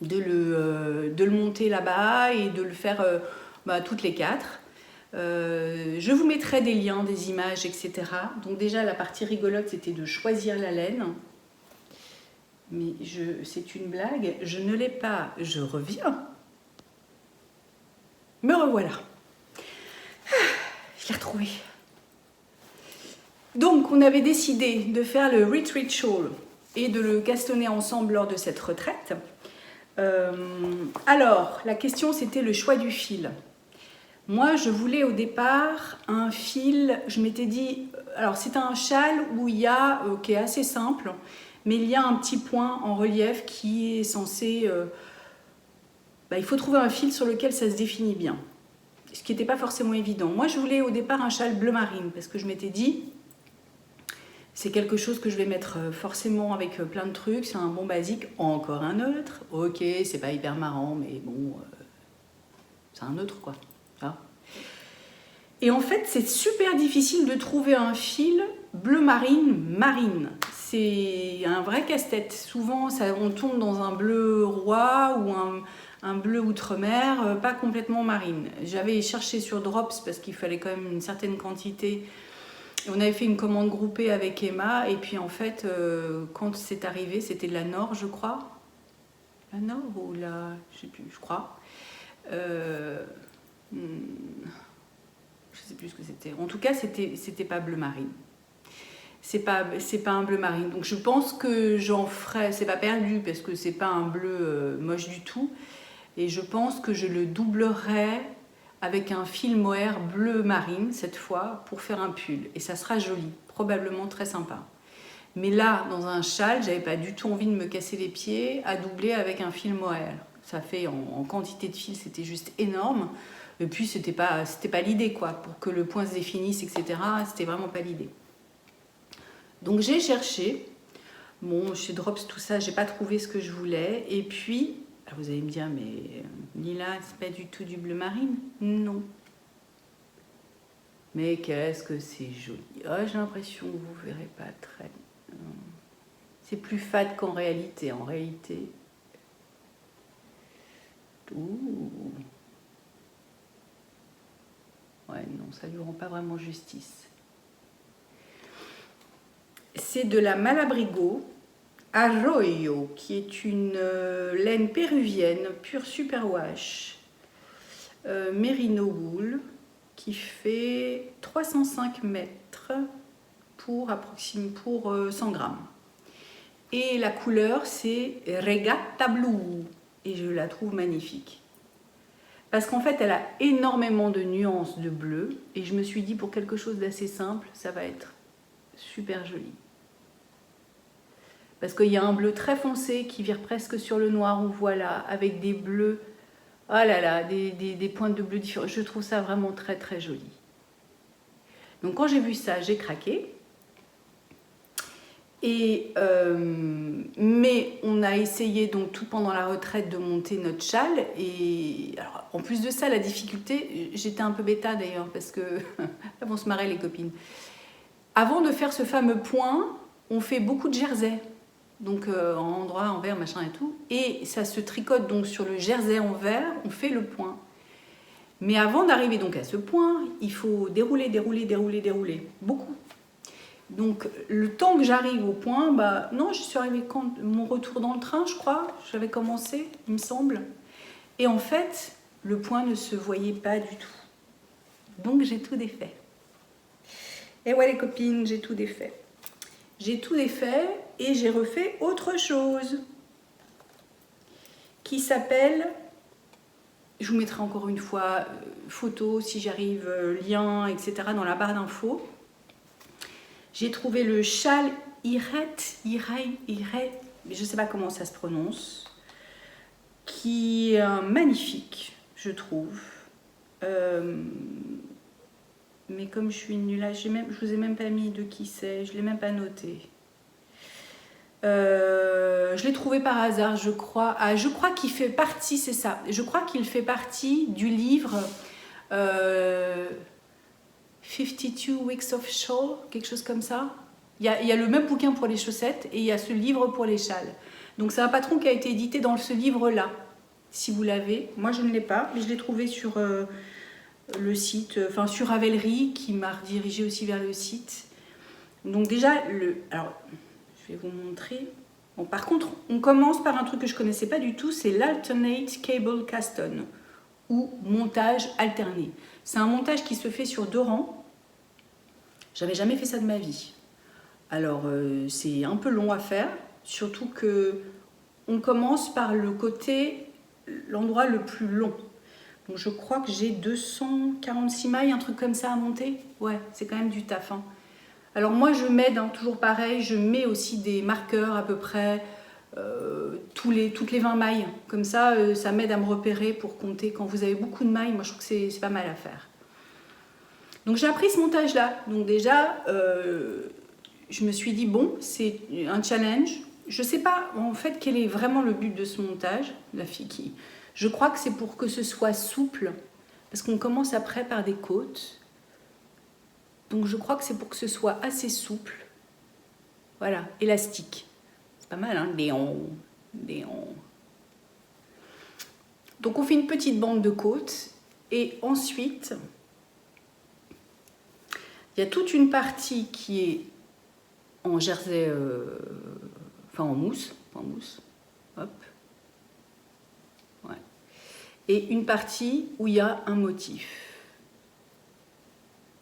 de le monter là-bas et de le faire toutes les 4. Je vous mettrai des liens, des images, etc. Donc déjà, la partie rigolote, c'était de choisir la laine. Mais c'est une blague, je ne l'ai pas, je reviens. Me revoilà. Je l'ai retrouvé. Donc, on avait décidé de faire le retreat shawl et de le castonner ensemble lors de cette retraite. Alors, la question, c'était le choix du fil. Moi, je voulais au départ un fil, je m'étais dit, alors c'est un châle où il y a, qui est assez simple, mais il y a un petit point en relief qui est censé, il faut trouver un fil sur lequel ça se définit bien, ce qui n'était pas forcément évident. Moi, je voulais au départ un châle bleu marine, parce que je m'étais dit, c'est quelque chose que je vais mettre forcément avec plein de trucs, c'est un bon basique, encore un autre, ok, c'est pas hyper marrant, mais bon, c'est un autre quoi. Et en fait, c'est super difficile de trouver un fil bleu marine. C'est un vrai casse-tête. Souvent, on tombe dans un bleu roi ou un bleu outre-mer, pas complètement marine. J'avais cherché sur Drops parce qu'il fallait quand même une certaine quantité. Et on avait fait une commande groupée avec Emma. Et puis en fait, quand c'est arrivé, c'était de la Nord, je crois. La Nord ou la... Je sais plus, je crois. Je sais plus ce que c'était. En tout cas, c'était pas bleu marine. C'est pas un bleu marine. Donc je pense que j'en ferai. C'est pas perdu parce que c'est pas un bleu moche du tout. Et je pense que je le doublerai avec un fil mohair bleu marine cette fois pour faire un pull. Et ça sera joli, probablement très sympa. Mais là, dans un châle, j'avais pas du tout envie de me casser les pieds à doubler avec un fil mohair. Ça fait en quantité de fil, c'était juste énorme. Et puis, c'était pas l'idée, quoi. Pour que le point se définisse, etc., c'était vraiment pas l'idée. Donc, j'ai cherché. Bon, chez Drops, tout ça, j'ai pas trouvé ce que je voulais. Et puis, alors vous allez me dire, mais Lila, c'est pas du tout du bleu marine? Non. Mais qu'est-ce que c'est joli. Oh, j'ai l'impression que vous verrez pas très... C'est plus fade qu'en réalité. En réalité... Ouh. Ouais, non, ça ne lui rend pas vraiment justice. C'est de la Malabrigo Arroyo, qui est une laine péruvienne, pure superwash, Merino wool, qui fait 305 mètres pour 100 grammes. Et la couleur, c'est Regatta Blue, et je la trouve magnifique. Parce qu'en fait, elle a énormément de nuances de bleu. Et je me suis dit, pour quelque chose d'assez simple, ça va être super joli. Parce qu'il y a un bleu très foncé qui vire presque sur le noir, on voit là, avec des bleus, oh là là, des pointes de bleu différents. Je trouve ça vraiment très très joli. Donc quand j'ai vu ça, j'ai craqué. Mais on a essayé donc tout pendant la retraite de monter notre châle et alors, en plus de ça la difficulté, j'étais un peu bêta d'ailleurs parce que elles vont se marrer les copines. Avant de faire ce fameux point, on fait beaucoup de jersey, donc en endroit, en vert, machin et tout, et ça se tricote donc sur le jersey en vert, on fait le point. Mais avant d'arriver donc à ce point, il faut dérouler, beaucoup. Donc, le temps que j'arrive au point, non, je suis arrivée quand mon retour dans le train, je crois, j'avais commencé, il me semble. Et en fait, le point ne se voyait pas du tout. Donc, j'ai tout défait. Et ouais, les copines, j'ai tout défait. J'ai tout défait et j'ai refait autre chose qui s'appelle, je vous mettrai encore une fois photo, si j'arrive, lien, etc. dans la barre d'infos. J'ai trouvé le châle Iret, je ne sais pas comment ça se prononce, qui est magnifique, je trouve. Mais comme je suis nulle là, je vous ai même pas mis de qui c'est, je ne l'ai même pas noté. Je l'ai trouvé par hasard, je crois. Ah, je crois qu'il fait partie, c'est ça. Je crois qu'il fait partie du livre 52 Weeks of Shawl, quelque chose comme ça. Il y a le même bouquin pour les chaussettes et il y a ce livre pour les châles. Donc c'est un patron qui a été édité dans ce livre-là, si vous l'avez. Moi je ne l'ai pas, mais je l'ai trouvé sur le site, enfin sur Ravelry, qui m'a redirigé aussi vers le site. Donc déjà, alors je vais vous montrer. Bon, par contre, on commence par un truc que je ne connaissais pas du tout, c'est l'Alternate Cable Cast-On, ou montage alterné. C'est un montage qui se fait sur 2 rangs. J'avais jamais fait ça de ma vie. Alors, c'est un peu long à faire, surtout que on commence par l'endroit le plus long. Donc, je crois que j'ai 246 mailles, un truc comme ça à monter. Ouais, c'est quand même du taf, hein. Alors moi, je m'aide, hein, toujours pareil, je mets aussi des marqueurs à peu près toutes les 20 mailles. Comme ça, ça m'aide à me repérer pour compter. Quand vous avez beaucoup de mailles, moi je trouve que c'est pas mal à faire. Donc j'ai appris ce montage-là. Donc déjà, je me suis dit, bon, c'est un challenge. Je sais pas en fait quel est vraiment le but de ce montage. La fille qui... Je crois que c'est pour que ce soit souple. Parce qu'on commence après par des côtes. Donc je crois que c'est pour que ce soit assez souple. Voilà, élastique. C'est pas mal, hein, des hanches. Donc on fait une petite bande de côtes. Et ensuite, il y a toute une partie qui est en jersey, enfin en mousse. Hop. Ouais. Et une partie où il y a un motif.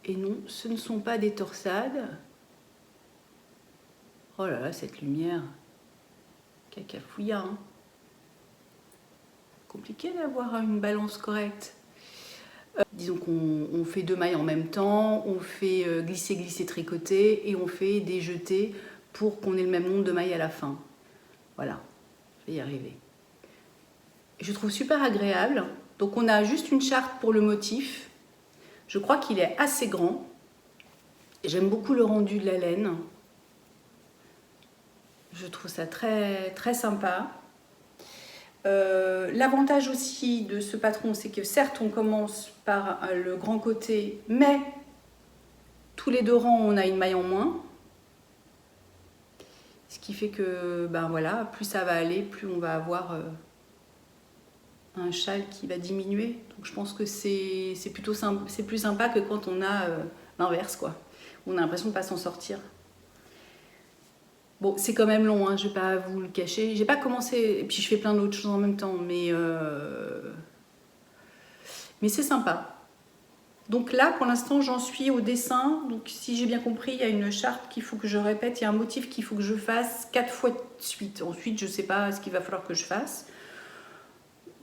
Et non, ce ne sont pas des torsades. Oh là là, cette lumière. Cacafouilla, hein. Compliqué d'avoir une balance correcte. Disons qu'on fait 2 mailles en même temps, on fait glisser, tricoter et on fait des jetés pour qu'on ait le même nombre de mailles à la fin. Voilà, je vais y arriver. Je trouve super agréable. Donc on a juste une charte pour le motif. Je crois qu'il est assez grand. J'aime beaucoup le rendu de la laine. Je trouve ça très, très sympa. L'avantage aussi de ce patron, c'est que certes, on commence par le grand côté, mais tous les 2 rangs, on a une maille en moins. Ce qui fait que, ben voilà, plus ça va aller, plus on va avoir un châle qui va diminuer. Donc je pense que c'est plutôt simple, c'est plus sympa que quand on a l'inverse, quoi. On a l'impression de ne pas s'en sortir. Bon, c'est quand même long, hein, je ne vais pas vous le cacher. J'ai pas commencé, et puis je fais plein d'autres choses en même temps, mais c'est sympa. Donc là, pour l'instant, j'en suis au dessin. Donc si j'ai bien compris, il y a une charte qu'il faut que je répète, il y a un motif qu'il faut que je fasse 4 fois de suite. Ensuite, je ne sais pas ce qu'il va falloir que je fasse.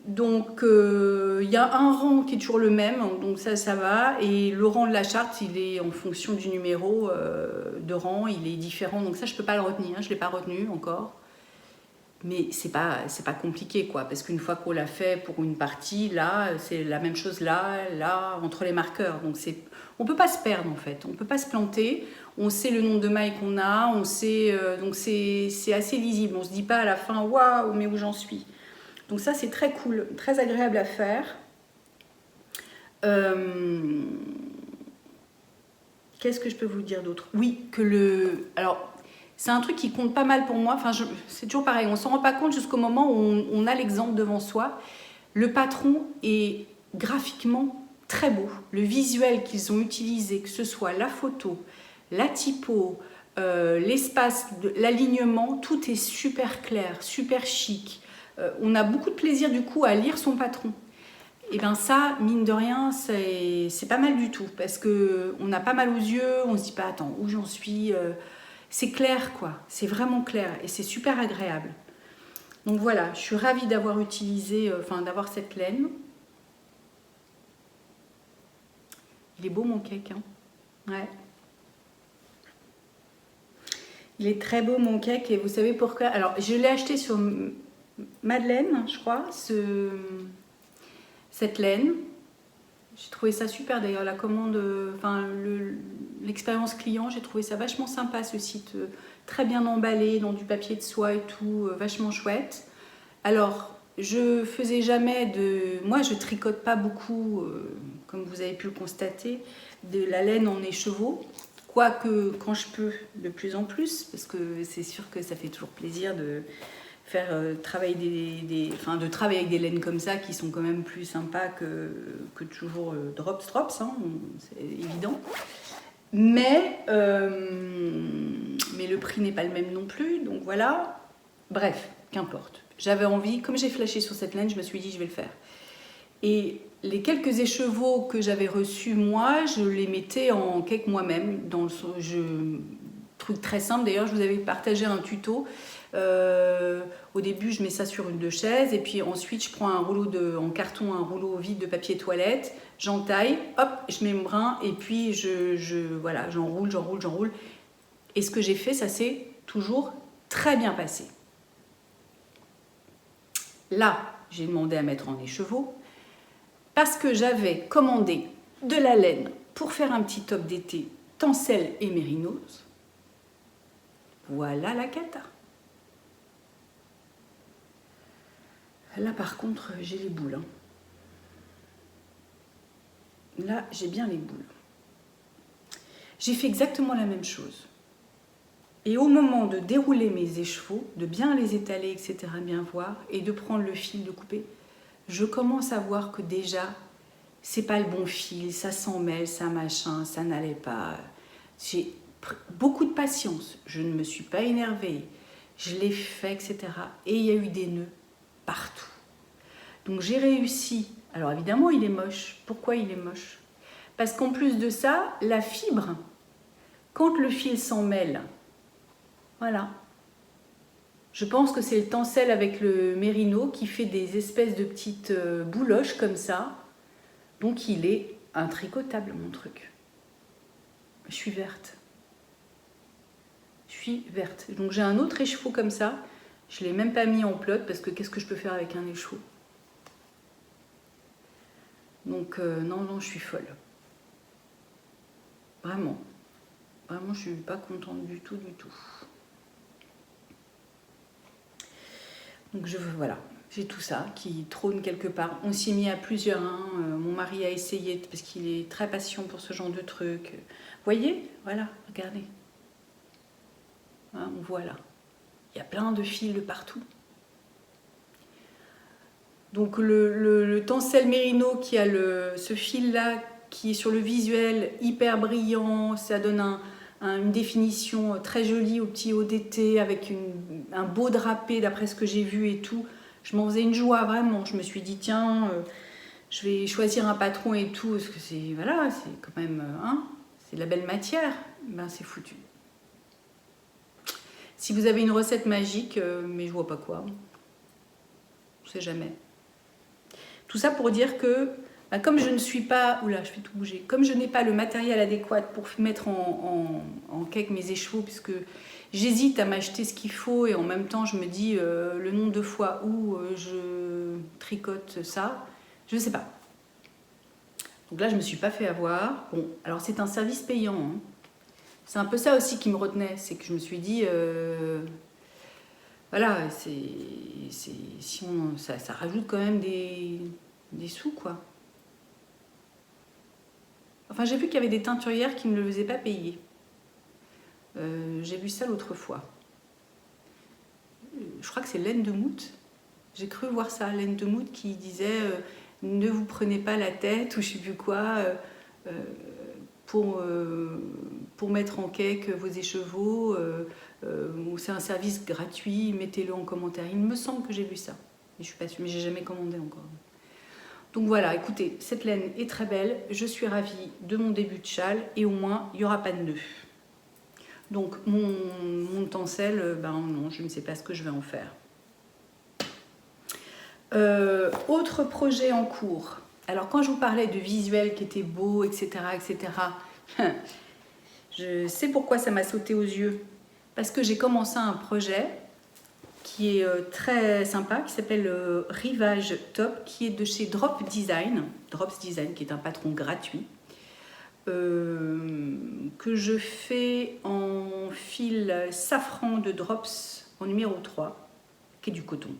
Donc il y a un rang qui est toujours le même, donc ça va, et le rang de la charte, il est en fonction du numéro de rang, il est différent, donc ça je peux pas le retenir, je l'ai pas retenu encore, mais c'est pas compliqué, quoi, parce qu'une fois qu'on l'a fait pour une partie, là c'est la même chose là entre les marqueurs, donc on peut pas se perdre en fait, on peut pas se planter, on sait le nombre de mailles qu'on a, on sait, donc c'est assez lisible, on se dit pas à la fin waouh mais où j'en suis. Donc ça, c'est très cool, très agréable à faire. Qu'est-ce que je peux vous dire d'autre? Oui, alors, c'est un truc qui compte pas mal pour moi. Enfin, c'est toujours pareil, on ne s'en rend pas compte jusqu'au moment où on a l'exemple devant soi. Le patron est graphiquement très beau. Le visuel qu'ils ont utilisé, que ce soit la photo, la typo, l'espace, l'alignement, tout est super clair, super chic. On a beaucoup de plaisir du coup à lire son patron. Et bien ça, mine de rien, c'est pas mal du tout parce qu'on a pas mal aux yeux, on se dit pas attends où j'en suis, c'est clair quoi, c'est vraiment clair et c'est super agréable. Donc voilà, je suis ravie d'avoir utilisé, d'avoir cette laine. Il est beau mon cake, hein. Ouais. Il est très beau mon cake et vous savez pourquoi? Alors je l'ai acheté sur Madeleine, je crois, cette laine. J'ai trouvé ça super d'ailleurs, la commande, enfin l'expérience client, j'ai trouvé ça vachement sympa ce site, très bien emballé dans du papier de soie et tout, vachement chouette. Alors je faisais jamais moi je tricote pas beaucoup, comme vous avez pu le constater, de la laine en écheveau, quoique quand je peux de plus en plus, parce que c'est sûr que ça fait toujours plaisir de faire travailler de travailler avec des laines comme ça qui sont quand même plus sympas que toujours drops, hein, c'est évident. Mais le prix n'est pas le même non plus, donc voilà. Bref, qu'importe. J'avais envie, comme j'ai flashé sur cette laine, je me suis dit je vais le faire. Et les quelques écheveaux que j'avais reçus moi, je les mettais en cake moi-même, truc très simple. D'ailleurs, je vous avais partagé un tuto. Au début, je mets ça sur une de chaises et puis ensuite, je prends un rouleau en carton, un rouleau vide de papier toilette, j'entaille, hop, je mets mon brin et puis voilà, j'enroule. Et ce que j'ai fait, ça s'est toujours très bien passé. Là, j'ai demandé à mettre en écheveau parce que j'avais commandé de la laine pour faire un petit top d'été, tencel et mérinos. Voilà la cata. Là, par contre, j'ai les boules. Hein. Là, j'ai bien les boules. J'ai fait exactement la même chose. Et au moment de dérouler mes écheveaux, de bien les étaler, etc., bien voir, et de prendre le fil de couper, je commence à voir que déjà, c'est pas le bon fil, ça s'en mêle, ça machin, ça n'allait pas. J'ai beaucoup de patience, je ne me suis pas énervée, je l'ai fait, etc. Et il y a eu des nœuds partout. Donc j'ai réussi. Alors évidemment, il est moche. Pourquoi il est moche? Parce qu'en plus de ça, la fibre, quand le fil s'en mêle, voilà. Je pense que c'est le tencel avec le mérino qui fait des espèces de petites bouloches comme ça. Donc il est intricotable, mon truc. Je suis verte. Je suis verte. Donc j'ai un autre écheveau comme ça. Je ne l'ai même pas mis en plot parce que qu'est-ce que je peux faire avec un écheveau? Donc non, je suis folle. Vraiment. Vraiment, je suis pas contente du tout. Donc voilà, j'ai tout ça qui trône quelque part. On s'y est mis à plusieurs. Hein. Mon mari a essayé parce qu'il est très patient pour ce genre de truc. Vous voyez? Voilà, regardez. Hein, on voit là. Il y a plein de fils de partout. Donc le tencel mérino qui a ce fil-là qui est sur le visuel hyper brillant, ça donne une définition très jolie au petit haut d'été avec un beau drapé d'après ce que j'ai vu et tout. Je m'en faisais une joie vraiment. Je me suis dit tiens, je vais choisir un patron et tout parce que c'est voilà, c'est quand même c'est de la belle matière. Ben c'est foutu. Si vous avez une recette magique, mais je vois pas quoi, je sais jamais. Tout ça pour dire que comme je ne suis pas, oula, je fais tout bouger, comme je n'ai pas le matériel adéquat pour mettre en cake mes écheveaux, puisque j'hésite à m'acheter ce qu'il faut et en même temps je me dis le nombre de fois où je tricote ça, je ne sais pas. Donc là je ne me suis pas fait avoir. Bon, alors c'est un service payant. Hein. C'est un peu ça aussi qui me retenait, c'est que je me suis dit, voilà, ça rajoute quand même des sous quoi. Enfin, j'ai vu qu'il y avait des teinturières qui ne le faisaient pas payer. J'ai vu ça l'autre fois. Je crois que c'est Laine de Mout. J'ai cru voir ça, Laine de Mout qui disait ne vous prenez pas la tête ou je sais plus quoi pour mettre en cake vos écheveaux. C'est un service gratuit, mettez-le en commentaire. Il me semble que j'ai vu ça. Mais je suis pas sûre, mais j'ai jamais commandé encore. Donc voilà, écoutez, cette laine est très belle, je suis ravie de mon début de châle et au moins il n'y aura pas de nœuds. Donc mon tencel, ben non, je ne sais pas ce que je vais en faire. Autre projet en cours. Alors quand je vous parlais de visuel qui était beau, etc., je sais pourquoi ça m'a sauté aux yeux. parce que j'ai commencé un projet qui est très sympa, qui s'appelle Rivage Top, qui est de chez Drops Design, qui est un patron gratuit, que je fais en fil safran de Drops en numéro 3, qui est du coton.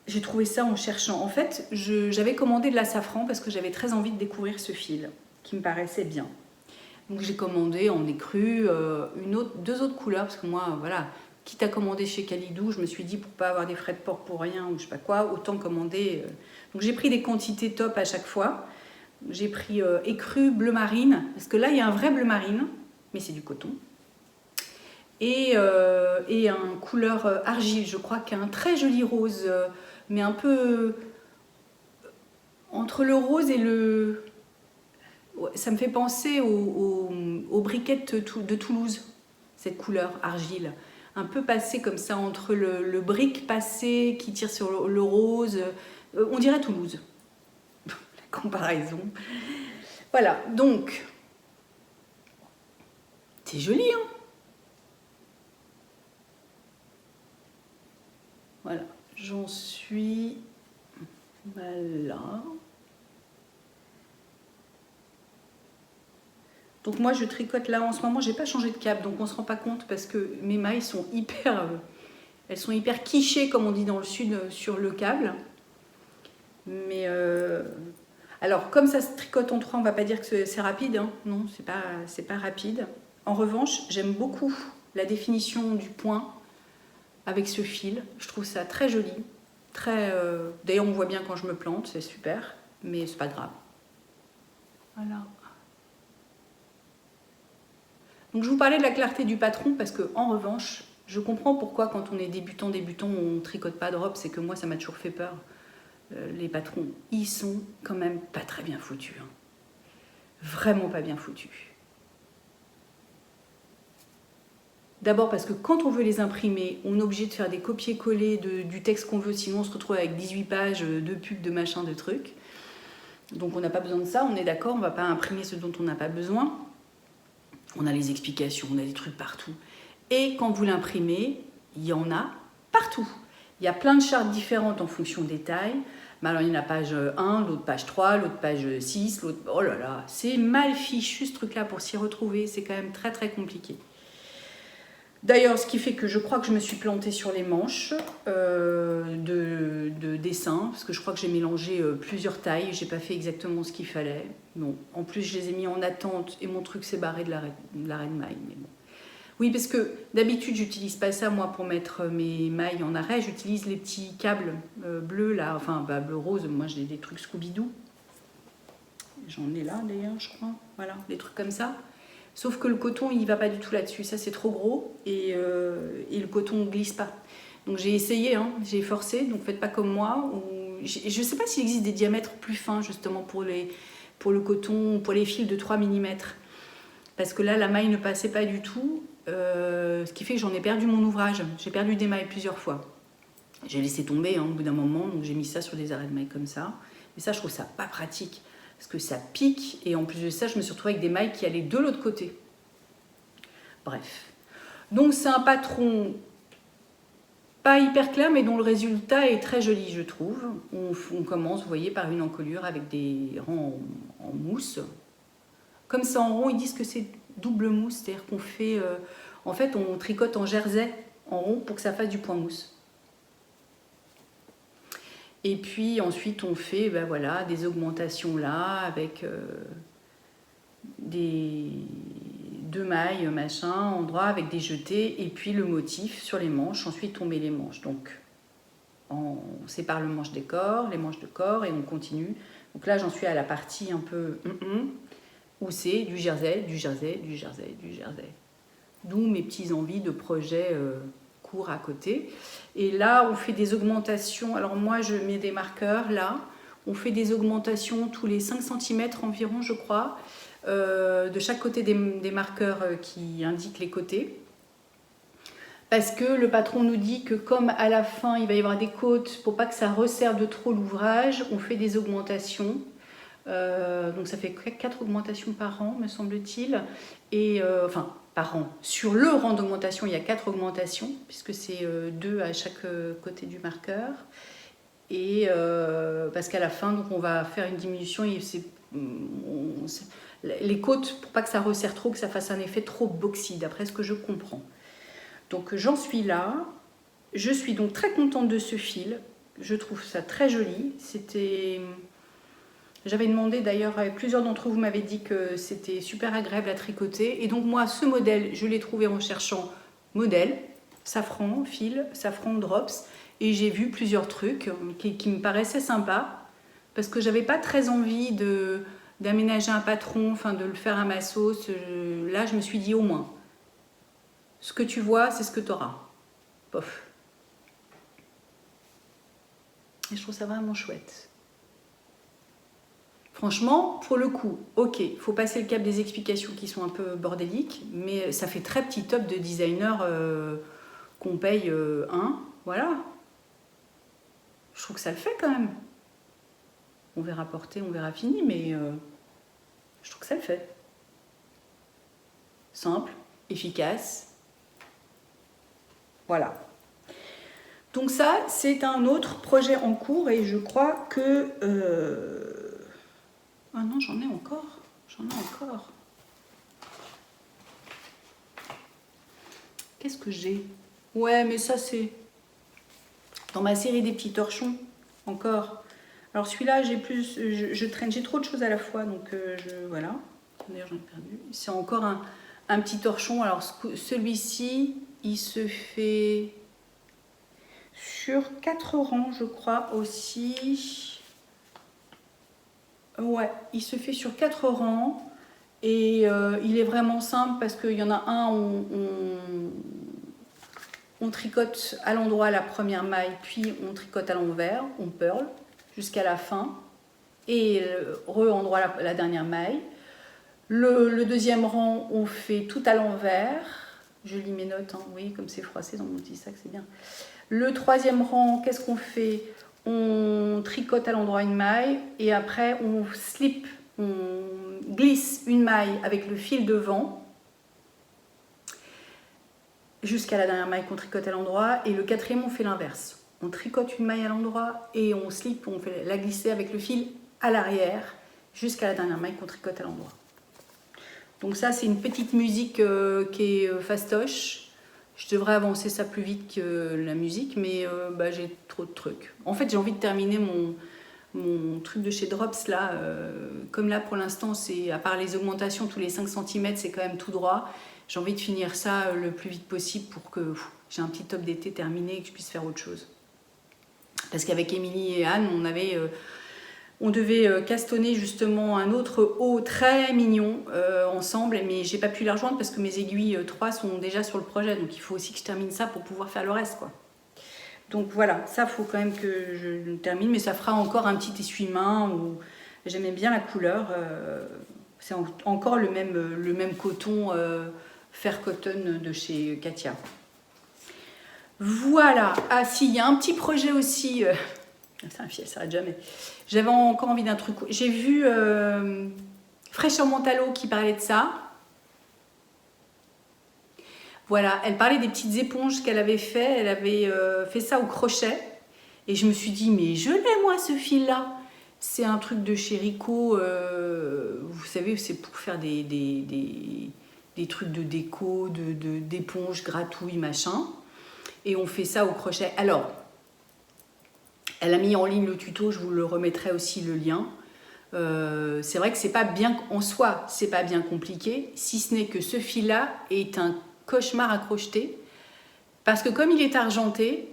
J'ai trouvé ça en cherchant. En fait, j'avais commandé de la safran parce que j'avais très envie de découvrir ce fil, qui me paraissait bien. Donc j'ai commandé en écru deux autres couleurs, parce que moi, voilà, quitte à commander chez Calidou, je me suis dit, pour pas avoir des frais de port pour rien, ou je sais pas quoi, autant commander. Donc j'ai pris des quantités top à chaque fois. J'ai pris écru, bleu marine, parce que là, il y a un vrai bleu marine, mais c'est du coton. Et un couleur argile, je crois, qui a un très joli rose, mais un peu entre le rose et le... Ça me fait penser aux briquettes de Toulouse, cette couleur argile. Un peu passé comme ça entre le brique passé qui tire sur le rose. On dirait Toulouse. La comparaison. Voilà, donc... C'est joli, hein? Voilà, j'en suis... Voilà. Donc moi je tricote là en ce moment, j'ai pas changé de cap, donc on se rend pas compte parce que mes mailles sont elles sont hyper quichées comme on dit dans le sud sur le câble. Mais alors comme ça se tricote en 3, on va pas dire que c'est rapide, hein. Non, c'est pas rapide. En revanche, j'aime beaucoup la définition du point avec ce fil. Je trouve ça très joli, très. D'ailleurs on voit bien quand je me plante, c'est super, mais c'est pas grave. Voilà. Donc je vous parlais de la clarté du patron parce que en revanche, je comprends pourquoi quand on est débutant, on tricote pas de robe, c'est que moi ça m'a toujours fait peur. Les patrons, ils sont quand même pas très bien foutus. Hein. Vraiment pas bien foutus. D'abord parce que quand on veut les imprimer, on est obligé de faire des copier-coller du texte qu'on veut, sinon on se retrouve avec 18 pages de pubs, de machin, de trucs. Donc on n'a pas besoin de ça, on est d'accord, on ne va pas imprimer ce dont on n'a pas besoin. On a les explications, on a des trucs partout. Et quand vous l'imprimez, il y en a partout. Il y a plein de chartes différentes en fonction des tailles. Mais alors il y en a page 1, l'autre page 3, l'autre page 6, l'autre... Oh là là, c'est mal fichu ce truc-là pour s'y retrouver, c'est quand même très très compliqué. D'ailleurs, ce qui fait que je crois que je me suis plantée sur les manches de dessin, parce que je crois que j'ai mélangé plusieurs tailles, j'ai pas fait exactement ce qu'il fallait. Bon, en plus, je les ai mis en attente et mon truc s'est barré de l'arrêt de maille. Mais bon. Oui, parce que d'habitude, j'utilise pas ça moi pour mettre mes mailles en arrêt, j'utilise les petits câbles bleus là, enfin bleu-rose, moi j'ai des trucs Scooby-Doo. J'en ai là d'ailleurs, je crois. Voilà, des trucs comme ça. Sauf que le coton, il ne va pas du tout là-dessus. Ça, c'est trop gros et le coton ne glisse pas. Donc, j'ai essayé, hein, j'ai forcé. Donc, faites pas comme moi. Je ne sais pas s'il existe des diamètres plus fins, justement, pour le coton, pour les fils de 3 mm. Parce que là, la maille ne passait pas du tout. Ce qui fait que j'en ai perdu mon ouvrage. J'ai perdu des mailles plusieurs fois. J'ai laissé tomber hein, au bout d'un moment. Donc, j'ai mis ça sur des arrêts de mailles comme ça. Mais ça, je trouve ça pas pratique. Parce que ça pique, et en plus de ça, je me suis retrouvée avec des mailles qui allaient de l'autre côté. Bref. Donc c'est un patron pas hyper clair, mais dont le résultat est très joli, je trouve. On commence, vous voyez, par une encolure avec des rangs en mousse. Comme c'est en rond, ils disent que c'est double mousse, c'est-à-dire qu'on fait... en fait, on tricote en jersey, en rond, pour que ça fasse du point mousse. Et puis ensuite on fait ben voilà, des augmentations là avec des 2 mailles machin endroit avec des jetés et puis le motif sur les manches. Ensuite on met les manches, donc on sépare le manche des corps, les manches de corps et on continue. Donc là j'en suis à la partie un peu où c'est du jersey, du jersey, du jersey, du jersey. D'où mes petites envies de projets court à côté. Et là, on fait des augmentations. Alors moi, je mets des marqueurs là. On fait des augmentations tous les 5 cm environ, je crois, de chaque côté des marqueurs qui indiquent les côtés. Parce que le patron nous dit que comme à la fin, il va y avoir des côtes, pour pas que ça resserre de trop l'ouvrage, on fait des augmentations Donc ça fait 4 augmentations par an, me semble-t-il. Et enfin, par an. Sur le rang d'augmentation, il y a 4 augmentations, puisque c'est 2 à chaque côté du marqueur. Et parce qu'à la fin, donc, on va faire une diminution. Et les côtes, pour pas que ça resserre trop, que ça fasse un effet trop boxy, d'après ce que je comprends. Donc j'en suis là. Je suis donc très contente de ce fil. Je trouve ça très joli. J'avais demandé d'ailleurs, plusieurs d'entre vous m'avaient dit que c'était super agréable à tricoter. Et donc moi, ce modèle, je l'ai trouvé en cherchant modèle, safran, fil, safran, drops. Et j'ai vu plusieurs trucs qui me paraissaient sympas. Parce que j'avais pas très envie d'aménager un patron, enfin de le faire à ma sauce. Là, je me suis dit au moins, ce que tu vois, c'est ce que tu auras. Pof. Et je trouve ça vraiment chouette. Franchement, pour le coup, ok, il faut passer le cap des explications qui sont un peu bordéliques, mais ça fait très petit top de designer qu'on paye voilà. Je trouve que ça le fait quand même. On verra porter, on verra fini, mais je trouve que ça le fait. Simple, efficace. Voilà. Donc ça, c'est un autre projet en cours et je crois que... Ah non, j'en ai encore. Qu'est-ce que j'ai? Ouais, mais ça c'est dans ma série des petits torchons, encore. Alors celui-là, je traîne, j'ai trop de choses à la fois, donc voilà. D'ailleurs, j'en ai perdu. C'est encore un petit torchon. Alors celui-ci, il se fait sur 4 rangs, je crois aussi. Ouais, il se fait sur 4 rangs. Et il est vraiment simple parce qu'il y en a un où on tricote à l'endroit la première maille, puis on tricote à l'envers, on purle jusqu'à la fin. Et re-endroit la dernière maille. Le deuxième rang, on fait tout à l'envers. Je lis mes notes, hein. Oui, comme c'est froissé dans mon petit sac, c'est bien. Le troisième rang, qu'est-ce qu'on fait? On tricote à l'endroit une maille et après on slip, on glisse une maille avec le fil devant jusqu'à la dernière maille qu'on tricote à l'endroit. Et le quatrième, on fait l'inverse. On tricote une maille à l'endroit et on slip, on fait la glisser avec le fil à l'arrière jusqu'à la dernière maille qu'on tricote à l'endroit. Donc ça, c'est une petite musique qui est fastoche. Je devrais avancer ça plus vite que la musique, mais j'ai trop de trucs. En fait, j'ai envie de terminer mon truc de chez Drops là. Comme là, pour l'instant, c'est à part les augmentations tous les 5 cm, c'est quand même tout droit. J'ai envie de finir ça le plus vite possible pour que j'ai un petit top d'été terminé et que je puisse faire autre chose. Parce qu'avec Émilie et Anne, on devait castonner justement un autre haut très mignon ensemble, mais j'ai pas pu les rejoindre parce que mes aiguilles 3 sont déjà sur le projet, donc il faut aussi que je termine ça pour pouvoir faire le reste, quoi. Donc voilà, ça faut quand même que je termine, mais ça fera encore un petit essuie-main où j'aimais bien la couleur. C'est encore le même coton Fair Cotton de chez Katia. Voilà. Ah si, il y a un petit projet aussi. C'est un fil, ça s'arrête jamais. J'avais encore envie d'un truc. J'ai vu Fraîcheur Montalo qui parlait de ça. Voilà, elle parlait des petites éponges qu'elle avait fait. Elle avait fait ça au crochet. Et je me suis dit, mais je l'ai moi ce fil-là. C'est un truc de chez Rico. Vous savez, c'est pour faire des trucs de déco, d'éponges, gratouilles, machin. Et on fait ça au crochet. Alors, elle a mis en ligne le tuto, je vous le remettrai aussi le lien. C'est vrai que c'est pas bien en soi, c'est pas bien compliqué, si ce n'est que ce fil-là est un cauchemar à crocheter. Parce que comme il est argenté,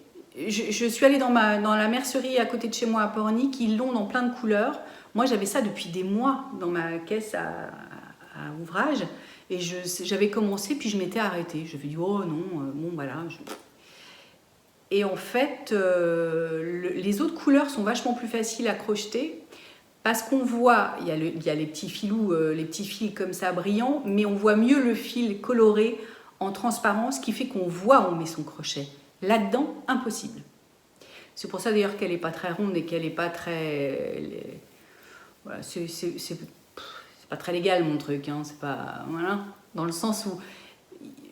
je suis allée dans la mercerie à côté de chez moi à Pornic, ils l'ont dans plein de couleurs. Moi j'avais ça depuis des mois dans ma caisse à ouvrage. Et j'avais commencé, puis je m'étais arrêtée. Je me suis dit, oh non, bon voilà. Et en fait, les autres couleurs sont vachement plus faciles à crocheter parce qu'on voit, il y a les petits filous, les petits fils comme ça brillants, mais on voit mieux le fil coloré en transparence, qui fait qu'on voit où on met son crochet. Là-dedans, impossible. C'est pour ça d'ailleurs qu'elle n'est pas très ronde et qu'elle n'est pas très... Voilà, c'est pas très légal mon truc, hein, c'est pas... Voilà, dans le sens où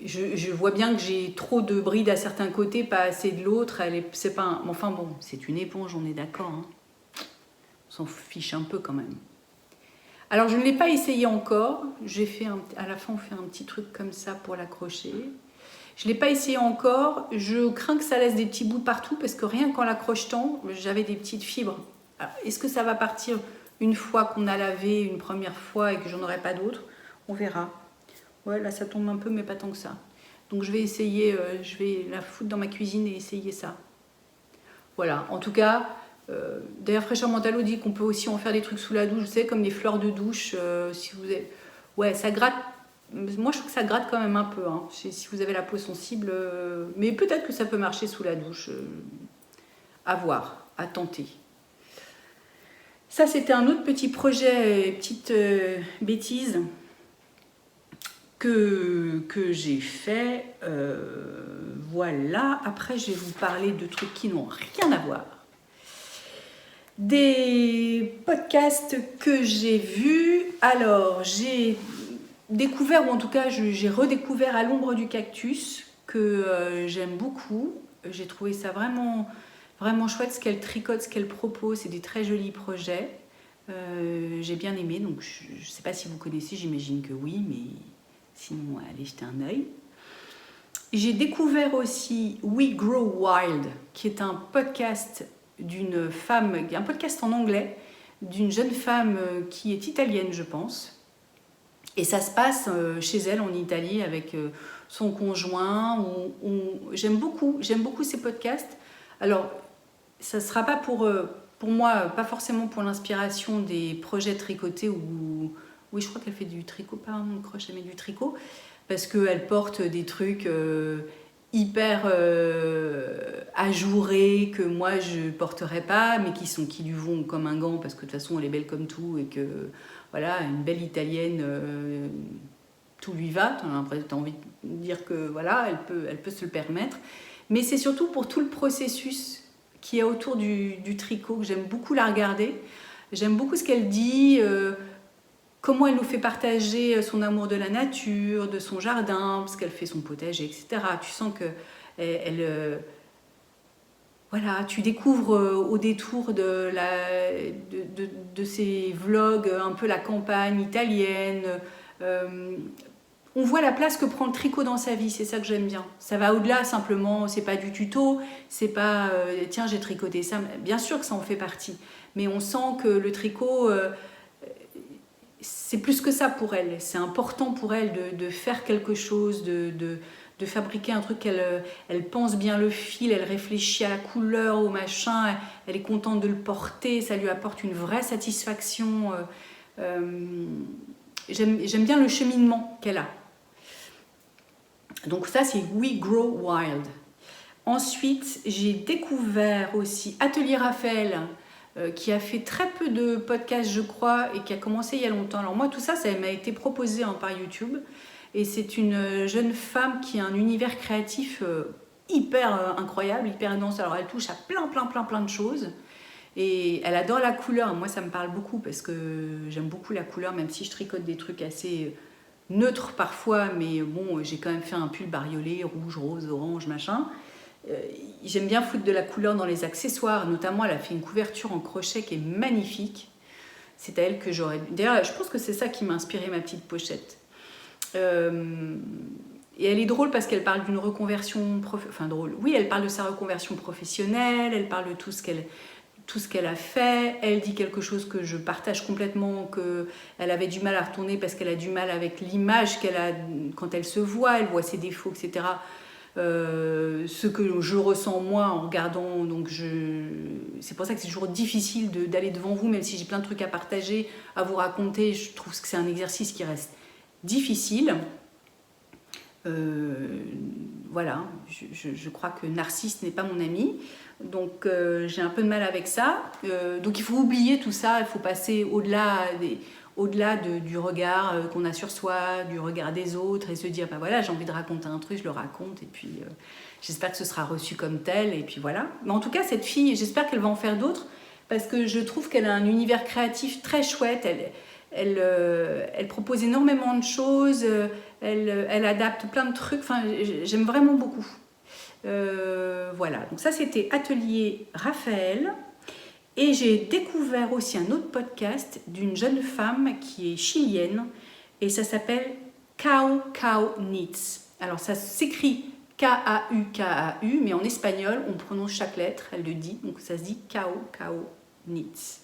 je vois bien que j'ai trop de brides à certains côtés, pas assez de l'autre, c'est pas un, enfin bon, c'est une éponge, on est d'accord, hein. On s'en fiche un peu quand même. Alors je ne l'ai pas essayé encore, à la fin on fait un petit truc comme ça pour l'accrocher. Je ne l'ai pas essayé encore, je crains que ça laisse des petits bouts partout parce que rien qu'en l'accrochetant, j'avais des petites fibres. Est-ce que ça va partir une fois qu'on a lavé une première fois et que j'en aurai pas d'autres? On verra. Ouais, là ça tombe un peu mais pas tant que ça. Donc je vais essayer, je vais la foutre dans ma cuisine et essayer ça. Voilà, en tout cas, d'ailleurs Fraîcheur Mentalo dit qu'on peut aussi en faire des trucs sous la douche, vous savez, comme des fleurs de douche, si vous avez... Ouais, ça gratte. Moi, je trouve que ça gratte quand même un peu, hein, si vous avez la peau sensible. Mais peut-être que ça peut marcher sous la douche. À voir, à tenter. Ça, c'était un autre petit projet, petite bêtise que j'ai fait. Voilà. Après, je vais vous parler de trucs qui n'ont rien à voir. Des podcasts que j'ai vus. Alors, j'ai découvert, ou en tout cas j'ai redécouvert À l'ombre du cactus, que j'aime beaucoup. J'ai trouvé ça vraiment, vraiment chouette, ce qu'elle tricote, ce qu'elle propose. C'est des très jolis projets. J'ai bien aimé, donc je ne sais pas si vous connaissez, j'imagine que oui, mais sinon allez jeter un œil. J'ai découvert aussi We Grow Wild, qui est un podcast d'une femme, un podcast en anglais, d'une jeune femme qui est italienne, je pense. Et ça se passe chez elle en Italie avec son conjoint. J'aime beaucoup ces podcasts. Alors, ça ne sera pas pour moi, pas forcément pour l'inspiration des projets tricotés ou... Oui, je crois qu'elle fait du tricot, pas un crochet, mais du tricot. Parce qu'elle porte des trucs hyper ajourés que moi, je ne porterais pas, mais qui lui vont comme un gant parce que de toute façon, elle est belle comme tout et que... Voilà, une belle italienne, tout lui va. Tu as envie de dire que voilà, elle peut se le permettre. Mais c'est surtout pour tout le processus qu'il y a autour du tricot que j'aime beaucoup la regarder. J'aime beaucoup ce qu'elle dit, comment elle nous fait partager son amour de la nature, de son jardin, parce qu'elle fait son potager, etc. Tu sens que voilà, tu découvres au détour de ces vlogs un peu la campagne italienne. On voit la place que prend le tricot dans sa vie, c'est ça que j'aime bien. Ça va au-delà simplement, c'est pas du tuto, c'est pas tiens j'ai tricoté ça. Bien sûr que ça en fait partie, mais on sent que le tricot c'est plus que ça pour elle. C'est important pour elle de faire quelque chose, de fabriquer un truc, elle pense bien le fil, elle réfléchit à la couleur, au machin, elle est contente de le porter, ça lui apporte une vraie satisfaction. J'aime bien le cheminement qu'elle a. Donc ça, c'est We Grow Wild. Ensuite, j'ai découvert aussi Atelier Raphaël, qui a fait très peu de podcasts, je crois, et qui a commencé il y a longtemps. Alors moi, tout ça, ça m'a été proposé par YouTube. Et c'est une jeune femme qui a un univers créatif hyper incroyable, hyper dense. Alors elle touche à plein de choses. Et elle adore la couleur. Moi, ça me parle beaucoup parce que j'aime beaucoup la couleur, même si je tricote des trucs assez neutres parfois. Mais bon, j'ai quand même fait un pull bariolé, rouge, rose, orange, machin. J'aime bien foutre de la couleur dans les accessoires. Notamment, elle a fait une couverture en crochet qui est magnifique. C'est à elle que j'aurais... D'ailleurs, je pense que c'est ça qui m'a inspiré ma petite pochette. Et elle est drôle parce qu'elle parle d'une reconversion... Enfin, drôle. Oui, elle parle de sa reconversion professionnelle, elle parle de tout ce qu'elle a fait. Elle dit quelque chose que je partage complètement, qu'elle avait du mal à retourner parce qu'elle a du mal avec l'image qu'elle a quand elle se voit, elle voit ses défauts, etc. Ce que je ressens moi en regardant, donc c'est pour ça que c'est toujours difficile d'aller devant vous, même si j'ai plein de trucs à partager, à vous raconter. Je trouve que c'est un exercice qui reste difficile. Voilà, je crois que Narcisse n'est pas mon ami, donc j'ai un peu de mal avec ça. Donc il faut oublier tout ça, il faut passer au-delà du regard qu'on a sur soi, du regard des autres, et se dire, ben voilà, j'ai envie de raconter un truc, je le raconte, et puis j'espère que ce sera reçu comme tel, et puis voilà. Mais en tout cas, cette fille, j'espère qu'elle va en faire d'autres, parce que je trouve qu'elle a un univers créatif très chouette. Elle propose énormément de choses, elle adapte plein de trucs, enfin, j'aime vraiment beaucoup. Voilà, donc ça c'était Atelier Raphaël. Et j'ai découvert aussi un autre podcast d'une jeune femme qui est chilienne et ça s'appelle Kau Kau Knits. Alors ça s'écrit K-A-U-K-A-U, mais en espagnol on prononce chaque lettre, elle le dit, donc ça se dit Kau Kau Knits.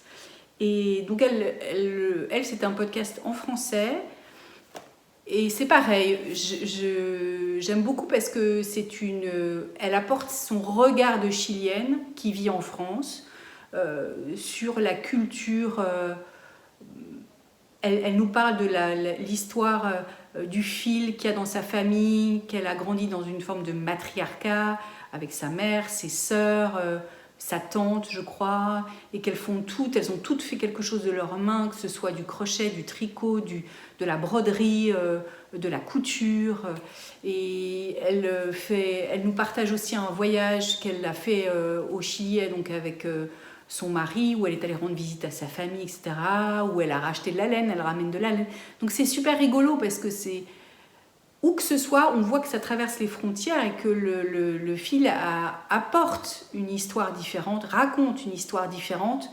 Et donc elle c'est un podcast en français. Et c'est pareil, j'aime beaucoup parce que elle apporte son regard de chilienne qui vit en France sur la culture. Elle nous parle de l'histoire du fil qu'il y a dans sa famille, qu'elle a grandi dans une forme de matriarcat avec sa mère, ses sœurs, sa tante, je crois, et qu'elles elles ont toutes fait quelque chose de leurs mains, que ce soit du crochet, du tricot, de la broderie, de la couture. Et elle nous partage aussi un voyage qu'elle a fait au Chili, donc avec son mari, où elle est allée rendre visite à sa famille, etc., où elle a racheté de la laine, elle ramène de la laine. Donc c'est super rigolo parce que où que ce soit, on voit que ça traverse les frontières et que le fil apporte une histoire différente, raconte une histoire différente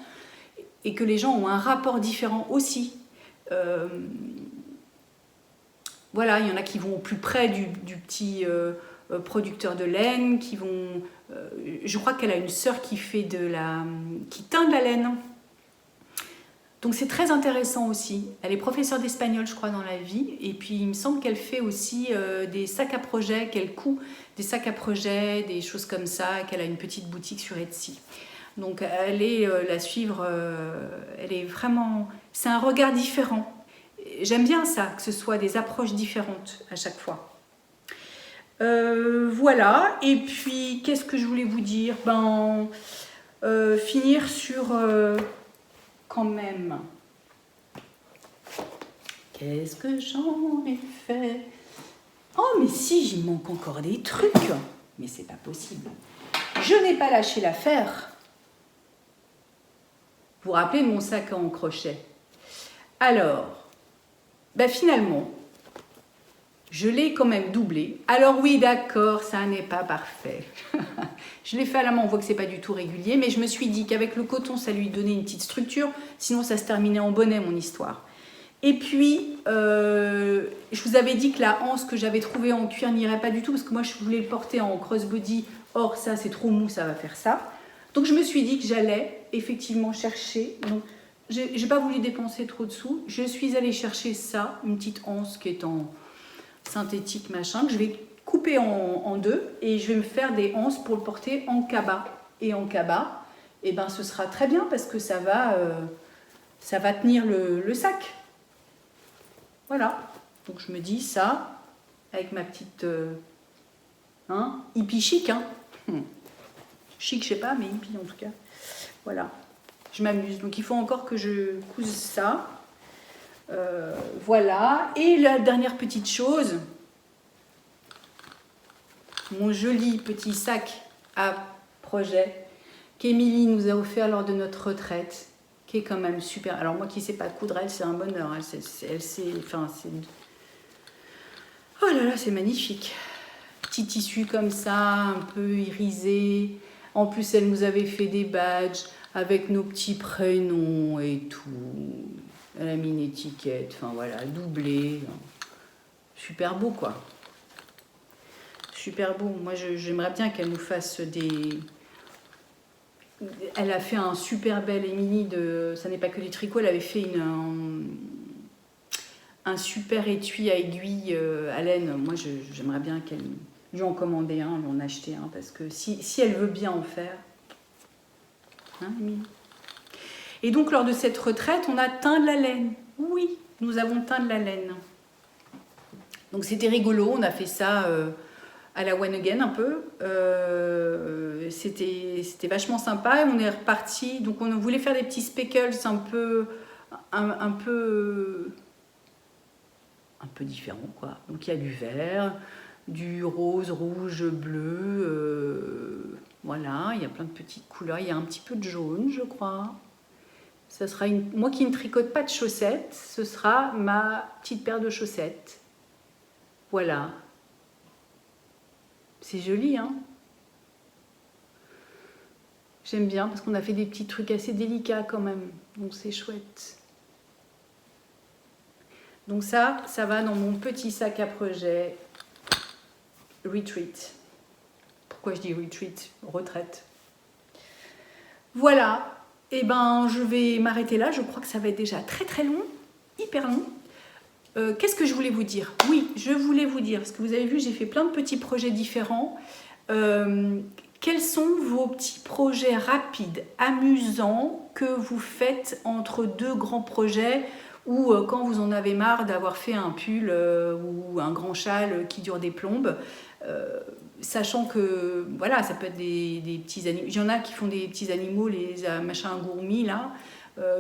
et que les gens ont un rapport différent aussi. Voilà, il y en a qui vont au plus près du petit producteur de laine, qui vont... je crois qu'elle a une sœur qui teint de la laine. Donc c'est très intéressant aussi. Elle est professeure d'espagnol, je crois, dans la vie. Et puis il me semble qu'elle fait aussi des sacs à projet, qu'elle coud des sacs à projet, des choses comme ça, qu'elle a une petite boutique sur Etsy. Donc allez la suivre, elle est vraiment... C'est un regard différent. J'aime bien ça, que ce soit des approches différentes à chaque fois. Voilà, et puis qu'est-ce que je voulais vous dire? Finir sur... quand même. Qu'est-ce que j'en ai fait? Oh, mais si, j'y manque encore des trucs. Mais c'est pas possible. Je n'ai pas lâché l'affaire. Vous vous rappelez de mon sac en crochet? Alors, finalement, je l'ai quand même doublé. Alors oui, d'accord, ça n'est pas parfait. Je l'ai fait à la main, on voit que c'est pas du tout régulier, mais je me suis dit qu'avec le coton, ça lui donnait une petite structure, sinon ça se terminait en bonnet, mon histoire. Et puis, je vous avais dit que la anse que j'avais trouvée en cuir n'irait pas du tout, parce que moi, je voulais le porter en crossbody. Or, ça, c'est trop mou, ça va faire ça. Donc, je me suis dit que j'allais effectivement chercher. Donc, j'ai pas voulu dépenser trop de sous. Je suis allée chercher ça, une petite anse qui est en synthétique, machin, que je vais couper en deux et je vais me faire des anses pour le porter en cabas. Et en cabas, ce sera très bien parce que ça va tenir le sac. Voilà. Donc je me dis ça, avec ma petite hippie chic. Chic, je sais pas, mais hippie en tout cas. Voilà. Je m'amuse. Donc il faut encore que je couse ça. Voilà. Et la dernière petite chose, mon joli petit sac à projet qu'Émilie nous a offert lors de notre retraite, qui est quand même super. Alors moi qui ne sais pas coudre, c'est un bonheur. Oh là là, c'est magnifique. Petit tissu comme ça, un peu irisé. En plus, elle nous avait fait des badges avec nos petits prénoms et tout. Elle a mis une étiquette, enfin voilà, doublé. Super beau quoi. Super beau. Moi, j'aimerais bien qu'elle nous fasse des... Elle a fait un super bel Émilie ça n'est pas que du tricot, elle avait fait un super étui à aiguille à laine. Moi, j'aimerais bien qu'elle lui en commandait un, lui en acheter un, parce que si elle veut bien en faire. Hein, Émilie? Et donc, lors de cette retraite, on a teint de la laine. Oui, nous avons teint de la laine. Donc, c'était rigolo, on a fait ça... à la One Again un peu, c'était vachement sympa et on est reparti. Donc on voulait faire des petits speckles un peu différents quoi. Donc il y a du vert, du rose, rouge, bleu, Voilà, il y a plein de petites couleurs. Il y a un petit peu de jaune, je crois. Ça sera moi qui ne tricote pas de chaussettes, ce sera ma petite paire de chaussettes. Voilà. C'est joli, hein? J'aime bien parce qu'on a fait des petits trucs assez délicats quand même. Donc c'est chouette. Donc ça va dans mon petit sac à projet Retreat. Pourquoi je dis Retreat? Retraite. Voilà. Et ben je vais m'arrêter là. Je crois que ça va être déjà très long, hyper long. Qu'est-ce que je voulais vous dire? Oui, je voulais vous dire, parce que vous avez vu, j'ai fait plein de petits projets différents. Quels sont vos petits projets rapides, amusants, que vous faites entre deux grands projets ou quand vous en avez marre d'avoir fait un pull ou un grand châle qui dure des plombes, sachant que voilà, ça peut être des petits animaux. Il y en a qui font des petits animaux, les machins gourmis là,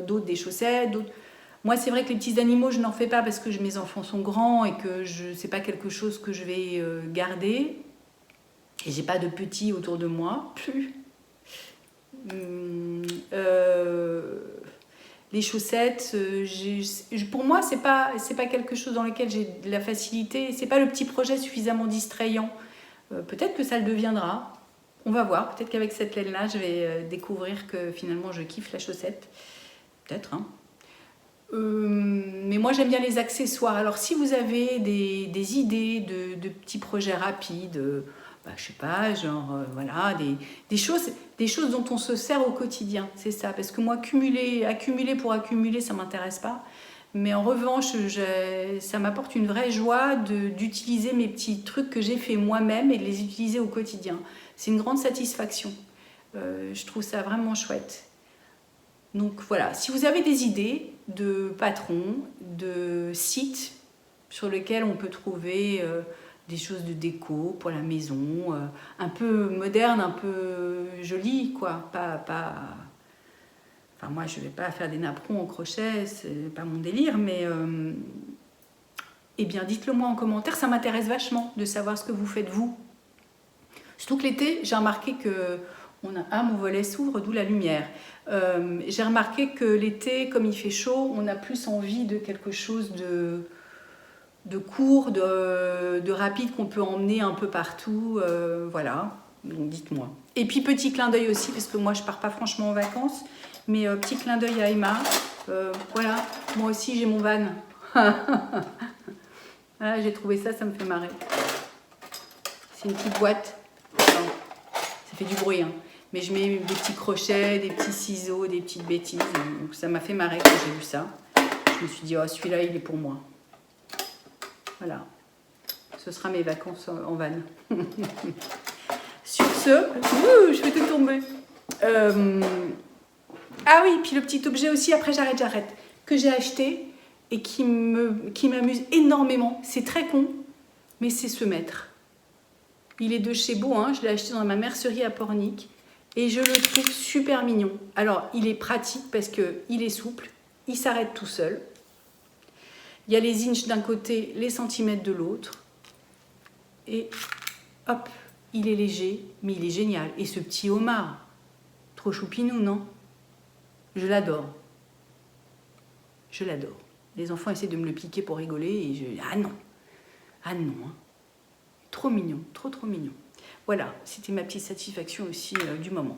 d'autres des chaussettes, d'autres. Moi, c'est vrai que les petits animaux, je n'en fais pas parce que mes enfants sont grands et que c'est pas quelque chose que je vais garder. Et j'ai pas de petits autour de moi, plus. Les chaussettes, pour moi, c'est pas quelque chose dans lequel j'ai de la facilité. C'est pas le petit projet suffisamment distrayant. Peut-être que ça le deviendra. On va voir. Peut-être qu'avec cette laine-là, je vais découvrir que finalement, je kiffe la chaussette. Peut-être, hein. Mais moi j'aime bien les accessoires. Alors si vous avez des idées de petits projets rapides, je sais pas, genre voilà, des choses dont on se sert au quotidien, c'est ça. Parce que moi accumuler pour accumuler, ça m'intéresse pas. Mais en revanche, ça m'apporte une vraie joie d'utiliser mes petits trucs que j'ai fait moi-même et de les utiliser au quotidien. C'est une grande satisfaction. Je trouve ça vraiment chouette. Donc voilà, si vous avez des idées de patrons, de sites sur lesquels on peut trouver des choses de déco pour la maison, un peu moderne, un peu joli, quoi. Enfin, moi, je ne vais pas faire des napperons au crochet, c'est pas mon délire, mais eh bien, dites-le moi en commentaire, ça m'intéresse vachement de savoir ce que vous faites vous. Surtout que l'été, j'ai remarqué que mon volet s'ouvre, d'où la lumière. J'ai remarqué que l'été, comme il fait chaud, on a plus envie de quelque chose de court, de rapide qu'on peut emmener un peu partout. Voilà, donc dites-moi. Et puis petit clin d'œil aussi, parce que moi je pars pas franchement en vacances, mais petit clin d'œil à Emma. Voilà, moi aussi j'ai mon van. Voilà, j'ai trouvé ça, ça me fait marrer. C'est une petite boîte. Enfin, ça fait du bruit, hein. Mais je mets des petits crochets, des petits ciseaux, des petites bêtises. Donc ça m'a fait marrer quand j'ai vu ça. Je me suis dit, oh, celui-là, il est pour moi. Voilà. Ce sera mes vacances en van. Sur ce, je vais tout tomber. Ah oui, puis le petit objet aussi, après j'arrête, que j'ai acheté et qui m'amuse énormément. C'est très con, mais c'est ce mètre. Il est de chez Beau, hein, je l'ai acheté dans ma mercerie à Pornic. Et je le trouve super mignon. Alors, il est pratique parce qu'il est souple, il s'arrête tout seul. Il y a les inches d'un côté, les centimètres de l'autre. Et hop, il est léger, mais il est génial. Et ce petit homard, trop choupinou, non? Je l'adore. Je l'adore. Les enfants essaient de me le piquer pour rigoler et je dis ah non. Ah non, hein. Trop mignon, trop mignon. Voilà, c'était ma petite satisfaction aussi du moment.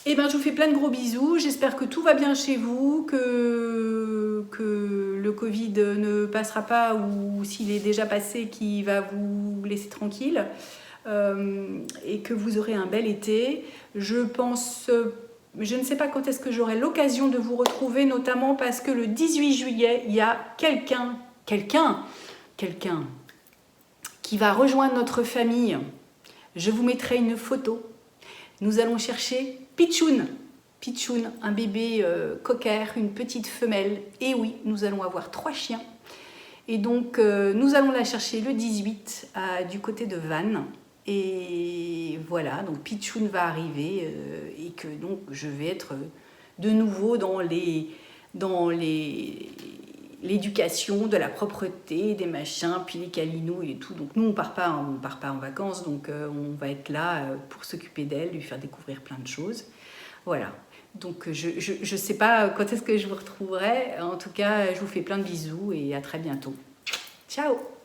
Et ben, je vous fais plein de gros bisous. J'espère que tout va bien chez vous, que le Covid ne passera pas ou s'il est déjà passé, qu'il va vous laisser tranquille et que vous aurez un bel été. Je pense, je ne sais pas quand est-ce que j'aurai l'occasion de vous retrouver, notamment parce que le 18 juillet, il y a quelqu'un qui va rejoindre notre famille. Je vous mettrai une photo. Nous allons chercher Pichoun. Pichoun, un bébé cocker, une petite femelle. Et oui, nous allons avoir 3 chiens. Et donc, nous allons la chercher le 18 du côté de Vannes. Et voilà, donc Pichoun va arriver et que donc je vais être de nouveau dans les l'éducation, de la propreté, des machins, puis les câlinous et tout. Donc nous, on part pas en vacances, donc on va être là pour s'occuper d'elle, lui faire découvrir plein de choses. Voilà. Donc je sais pas quand est-ce que je vous retrouverai. En tout cas, je vous fais plein de bisous et à très bientôt. Ciao!